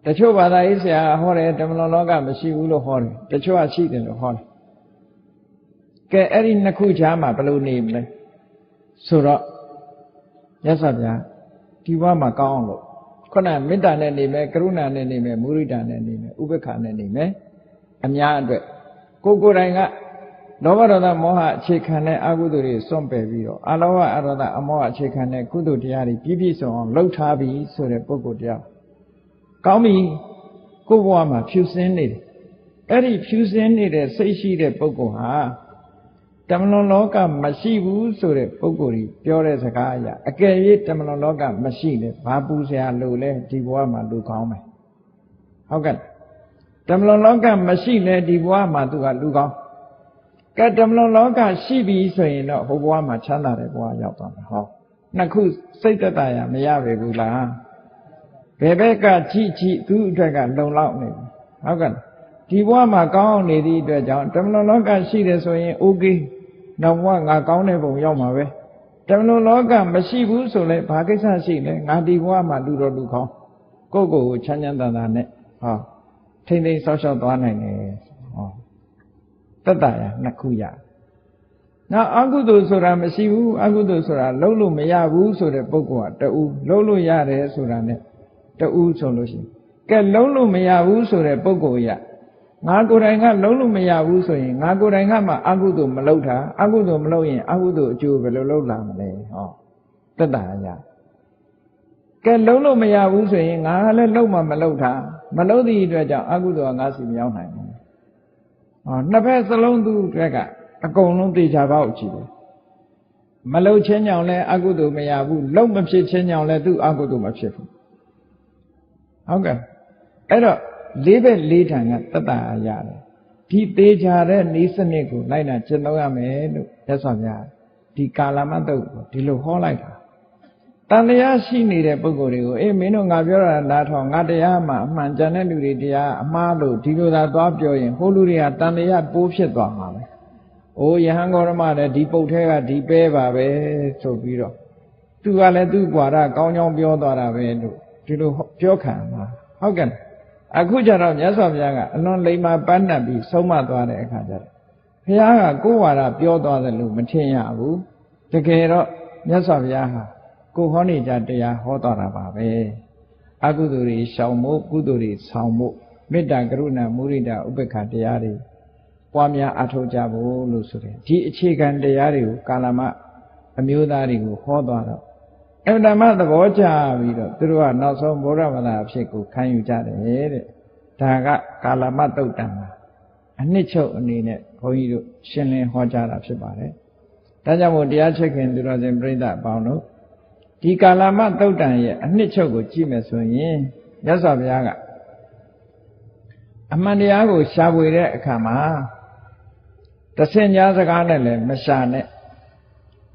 တချို့ဘာသာရေးဆရာဟောတယ်ဓမ္မလွန်လောကမရှိဘူးလို့ဟောတယ်တချို့ကရှိတယ်လို့ဟောတယ်ကဲအဲ့ဒီနှစ်ခုကြားမှာဘယ်လိုနေမလဲဆိုတော့မြတ်စွာဘုရားဒီဘဝမှာကောင်းအောင်လို့ခုနမေတ္တာနဲ့နေမယ်ကရုဏာနဲ့နေမယ်မုဒိတာနဲ့နေမယ်ဥပိ္ပခာနဲ့နေမယ်အများအတွက်ကိုယ်တိုင်ကလောဘဒေါသမောဟအခြေခံတဲ့အကုသိုလ်တွေစွန့်ပယ်ပြီးတော့အလောဘအရောဓအမောဟအခြေခံတဲ့ကုသိုလ်တရားတွေပြည့်စုံအောင်လှုပ်ထားပြီးဆိုတဲ့ပုဂ္ဂိုလ်တရားကောင်းပြီကိုယ်ဘဝမှာဖြူစင်းနေတယ်အဲ့ဒီဖြူစင်းနေတဲ့စိတ်ရှိတဲ့ပုဂ္ဂိုလ်ဟာတမလွန်လောကမရှိဘူးဆိုတဲ့ပုဂ္ဂိုလ်ကြီးပြောတဲ့စကားအရအကယ်၍တမလွန်လောကမရှိလေဘာပူစရာလို့လဲဒီဘဝမှာလူကောင်းမယ်ဟုတ်ကဲ့တမလွန်လောကမရှိလေဒီဘဝမှာသူကလူကောင်းကဲတမလွန်လောကရှိပြီဆိုရင်တော့ဟိုဘဝမှာချမ်းသာတဲ့ဘဝရောက်သွားမှာဟောနှစ်ခုစိတ်တတရာမရပေဘူးလားဘယ်ဘက်ကကြည့်သူ့အတွက်ကလုံလောက်နေပြီဟုတ်ကဲ့ဒီဘဝမှာကောင်းအောင်နေသည့်အတွက်ကြောင့်တမလွန်လောကရှိတယ်ဆိုရင် okay နောက်ဘဝငါကောင်းတဲ့ဘုံရောက်မှာပဲတမလွန်လောကမရှိဘူးဆိုလဲဘာကိစ္စရှိလဲငါဒီဘဝမှာလူတော်လူကောင်းကိုယ့်ကိုယ်ကိုချမ်းချမ်းသာသာနဲ့ဟောထိမ့်သိမ်းဆောက်ရှောက်သွားနိုင်တယ်ဟောတတ္တရာနှစ်ခုရနောက်အကုသိုလ်ဆိုတာမရှိဘူးအကုသိုလ်ဆိုတာလုံးလို့မရဘူးဆိုတဲ့ပုဂ္ဂိုလ်ကတူလုံးလို့ရတယ်ဆိုတာနဲ့တူဆိုလို့ရှိရင်ကဲလုံးလို့မရဘူးဆိုတဲ့ပုဂ္ဂိုလ်ရငါကိုယ်တိုင်ကလုံးလို့မရဘူးဆိုရင်ငါကိုယ်တိုင်ကမှအကုသိုလ်မလုပ်တာအကုသိုလ်မလုပ်ရင်အကုသိုလ်အကျိုးဘယ်လိုလုပ်လာမလဲဟောတတ္တရာက ကဲလုံးလို့မရဘူးဆိုရင်ငါလည်းလုံးမှမလုံးထားမလုံးသည့်အတွက်ကြောင့်အကုသိုလ်ကငါစီမရောက်နိုင်ဘူးနှစ်ဖက်စလုံးသူ့အတွက်ကအကုန်လုံးတေချာပေါက်ကြည့်တယ်မလုံးချင်းကြောင့်လည်းအကုသိုလ်မရဘူးလုံးမဖြစ်ချင်းကြောင့်လည်းသူ့အကုသိုလ်မဖြစ်ဘူးဟုတ်ကဲ့အဲ့တော့လေးဘက်လေးထံကတတ္တအားရတယ်ဒီသေးချာတဲ့ဤစနစ်ကိုလိုက်နာကျင့်သုံးရမယ်လို့မြတ်စွာဘုရားဒီကာလမတ္တုကိုဒီလိုဟောလိုက်တာတန်တရားရှိနေတဲ့ပုဂ္ဂိုလ်တွေကိုအေးမင်းတို့ငါပြောတာနားထောင်ငါတရားမှအမှန်ကြံတဲ့လူတွေတရားအမှားလို့ဒီလိုသာသွားပြောရင်ဟိုလူတွေကတန်တရားပိုးဖြစ်သွားမှာပဲ။အိုးယဟန်ဂေါရမလည်းဒီပုတ်ထဲကဒီပဲပါပဲဆိုပြီးတော့သူကလည်းသူ့ကွာရကောင်းကောင်းပြောသွားတာပဲလို့ဒီလိုပြောခံမှာဟုတ်ကဲ့အခုကျတော့မြတ်စွာဘုရားကအလွန်လိမ္မာပန်းတတ်ပြီးဆုံးမသွားတဲ့အခါကျတော့ဘုရားကကိုယ်ဝါဒပြောသွားတယ်လို့မထင်ရဘူးတကယ်တော့မြတ်စွာဘုရားဟာကိုဟောနေကြတရားဟောတော်တာပါပဲအကုသိုလ်တွေရှောင်ဖို့ကုသိုလ်တွေဆောင်ဖို့မေတ္တာကရုဏာမုဒိတာဥပေက္ခတရားတွေပွားများအထောက်ကြဖို့လို့ဆိုတယ်ဒီအခြေခံတရားတွေကိုကာလမအမျိုးသားတွေကိုဟောသွားတော့အမှန်တမ်းသဘောကျပြီးတော့သူတို့ကနောက်ဆုံးဗုဒ္ဓဘာသာအဖြစ်ကိုခံယူကြတယ်တဲ့ဒါကကာလမတုတ်တံအနှစ်ချုပ်အနေနဲ့ဘုန်းကြီးတို့ရှင်းလင်းဟောကြားတာဖြစ်ပါတယ်ဒါကြောင့်မို့တရားချစ်ခင်သူတော်စင်ပြိဿအပေါင်းတို့ဒီကာလမသုတ်တံရဲ့အနှစ်ချုပ်ကိုကြည့်မယ်ဆိုရင်မြတ်စွာဘုရားကအမှန်တရားကိုရှာဖွေတဲ့အခါမှာတဆင်ကြားစကားနဲ့လည်းမရှာနဲ့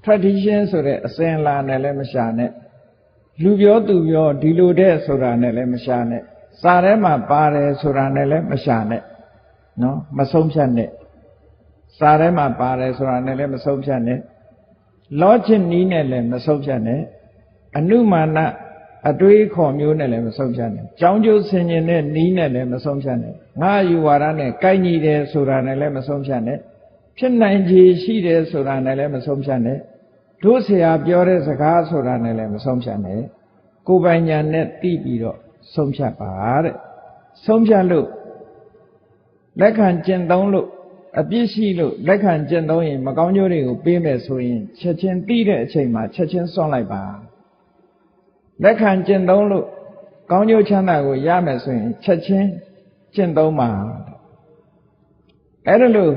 tradition ဆိုတဲ့အစဉ်အလာနဲ့လည်းမရှာနဲ့လူပြောသူပြောဒီလိုတဲ့ဆိုတာနဲ့လည်းမရှာနဲ့စာထဲမှာပါတယ်ဆိုတာနဲ့လည်းမရှာနဲ့နော်မဆုံးဖြတ်နဲ့စာထဲမှာပါတယ်ဆိုတာနဲ့လည်းမဆုံးဖြတ်နဲ့logic နည်းနဲ့လည်းမဆုံးဖြတ်နဲ့အနုမာနအတွေးခေါ်မျိုးနဲ့လည်းမဆုံးဖြတ်နဲ့ကြောင်းကျိုးဆင်ញင်တဲ့နည်းနဲ့လည်းမဆုံးဖြတ်နဲ့ငါယူဝါဒနဲ့ကိုက်ညီတယ်ဆိုတာနဲ့လည်းမဆုံးဖြတ်နဲ့ဖြစ်နိုင်ခြေရှိတယ်ဆိုတာနဲ့လည်းမဆုံးဖြတ်နဲ့တို့ဆရာပြောတဲ့စကားဆိုတာနဲ့လည်းမဆုံးဖြတ်နဲ့ကိုယ်ပိုင်ညာနဲ့သိပြီးတော့ဆုံးဖြတ်ပါတဲ့ဆုံးဖြတ်လို့လက်ခံကျင့်သုံးလို့အပြစ်ရှိလို့လက်ခံကျင့်သုံးရင်မကောင်းကျိုးတွေကိုပေးမယ်ဆိုရင်ချက်ချင်းသိတဲ့အချိန်မှာချက်ချင်းစွန့်လိုက်ပါလက်ခံကျင့်သုံးလို့ကောင်းကျိုးချမ်းသာကိုရမယ်ဆိုရင်ချက်ချင်းကျင့်သုံးပါအဲ့ဒါလို့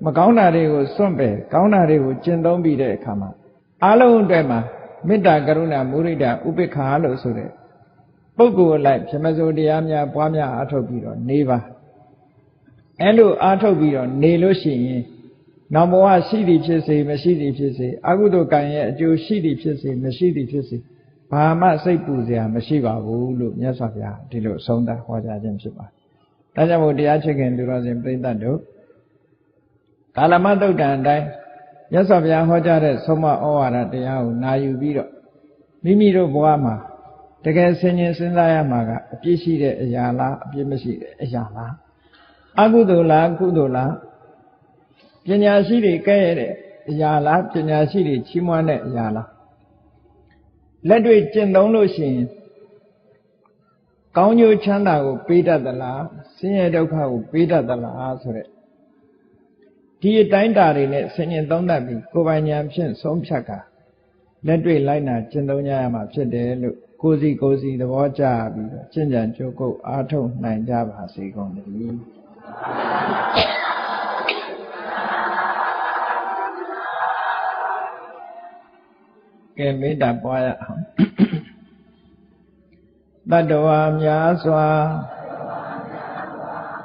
မကောင်းတာတွေကိုစွန့်ပယ်ကောင်းတာတွေကိုကျင့်သုံးပြီးတဲ့အခါမှာအလုံးအတွက်မှာမေတ္တာကရုဏာမုဒိတာဥပေက္ခလို့ဆိုတဲ့ပုဂ္ဂိုလ်လိုက်ပြမစိုးတရားများပွားများအားထုတ်ပြီးတော့နေပါအဲ့လိုအားထုတ်ပြီးတော့နေလို့ရှိရင်နောက်ဘဝရှိသည်ဖြစ်စေမရှိသည်ဖြစ်စေအကုသိုလ်ကံရဲ့အကျိုးရှိသည်ဖြစ်စေမရှိသည်ဖြစ်စေဘာမှစိတ်ပူစရာမရှိပါဘူးလို့မြတ်စွာဘုရားဒီလိုဆုံးသတ်ဟောကြားခြင်းဖြစ်ပါတယ်။ဒါကြောင့်မို့တရားချစ်ခင်သူတော်စင်ပြိဿတို့ကာလမသုတ်တံအတိုင်းမြတ်စွာဘုရားဟောကြားတဲ့ဆုံးမဩဝါဒတရားကိုနာယူပြီးတော့မိမိတို့ဘဝမှာတကယ်ဆင်ញင်စဉ်းစားရမှာကအပြစ်ရှိတဲ့အရာလားအပြစ်မရှိတဲ့အရာလားအကုသိုလ်လားကုသိုလ်လားပညာရှိတွေကဲ့ရဲ့တဲ့အရာလားပညာရှိတွေချီးမွမ်းတဲ့အရာလားလက်တွေ့ကျင့်သုံးလို့ရှိရင်ကောင်းကျိုးချမ်းသာကိုပေးတတ်သလားဆင်းရဲဒုက္ခကိုပေးတတ်သလားဆိုတဲ့ဒီအတိုင်းတာတွေနဲ့ဆင်ញင်သုံးသပ်ပြီးကိုယ်ပိုင်ဉာဏ်ဖြင့်ဆုံးဖြတ်ကလက်တွေ့လိုက်နာကျင့်သုံးကြရမှာဖြစ်တယ်လို့ကိုယ်စီသဘောကျပြီးတော့ကျင့်ကြံကြိုးကုပ်အားထုတ်နိုင်ကြပါစေကုန်သတည်းကဲမေတ္တာပွားရအောင်တတ္တဝါများစွာ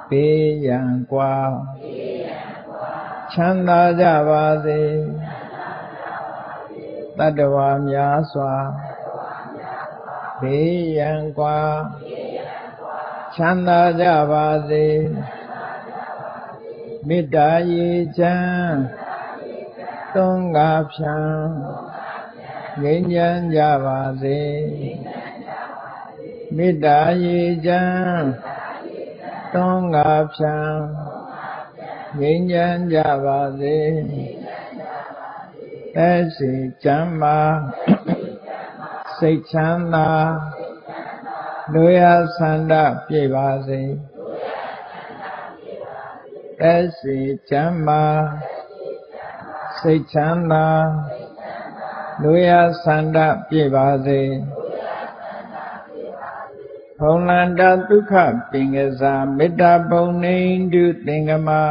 ပေးရန်ကွာချမ်းသာကြပါစေတတ္တဝါများစွာပေးရန်ကွာချမ်းသာကြပါစေမေတ္တာရေချမ်းသုံးငါဖြံငြိမ်းချမ်းကြပါစေမေတ္တာရေချမ်းသုံးငါဖြံငြိမ်းချမ်းကြပါစေသက်ရှိချမ်းသာစိတ်ချမ်းသာလူရဆန္ဒပြည့်ပါစေသက်ရှိချမ်းသာစိတ်ချမ်းသာလူရဆန္ဒပြည့်ပါစေ ဖုံလန္တာဒုက္ခပင်ကစားမေတ္တာပုံနေတုသင်္ကမာ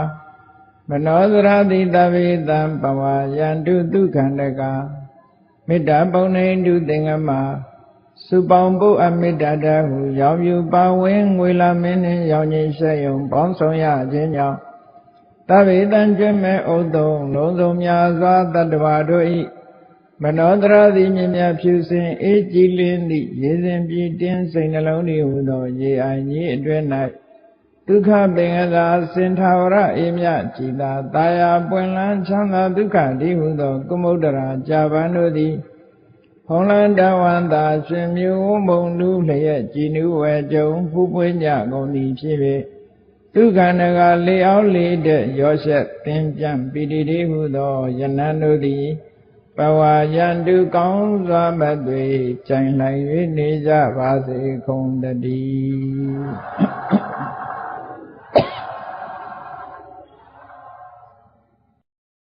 မနောသရတိတဗေတံပဝါယန္တုဒုက္ခန္တကမေတ္တာပုံနေတုသင်္ကမာစုပေါင်းဖို့အမေတ္တာတဟုရောင်ယူပါဝင်ငွေလာမင်းနှင့်ရောင်ကြီးဆက်ယုံပေါင်းဆောင်ရခြင်းကြောင့်တဗေတံကျွမ်းမဲ့ဥဒုံလုံးစုံများစွာတတ္တဝါတို့၏မနောတရသည်မြင်မြဖြူစင်အေးကြည်လင်းသည့်ရေစဉ်ပြည့်တင်းစိတ်နှလုံးဤဟူသောရေအိုင်ကြီးအတွင်း၌ဒုက္ခပင်ကသာစင်ထာဝရအေမြကြည်သာတာယာပွင့်လန်းချမ်းသာဒုက္ခဒီဟုသောကုမုဒ္ဒရာကြာပန်တို့သည်ဖုံးလန်းတဝန္တာရှင်မျိုးမုံလူလျက်ကြည်နူးဝဲကြုံဖူးပွင့်ကြကုန်သည်ဖြစ်၍ဒုက္ခနကလေအောင်လေတဲ့ရောရှက်ပင်ပြန်ပိတိတိဟုသောယနံတို့သည်ပဝါယန္တုကောင်းစွာမသွေကြိုင်နိုင်၍နေကြပါစေကုန်တည်း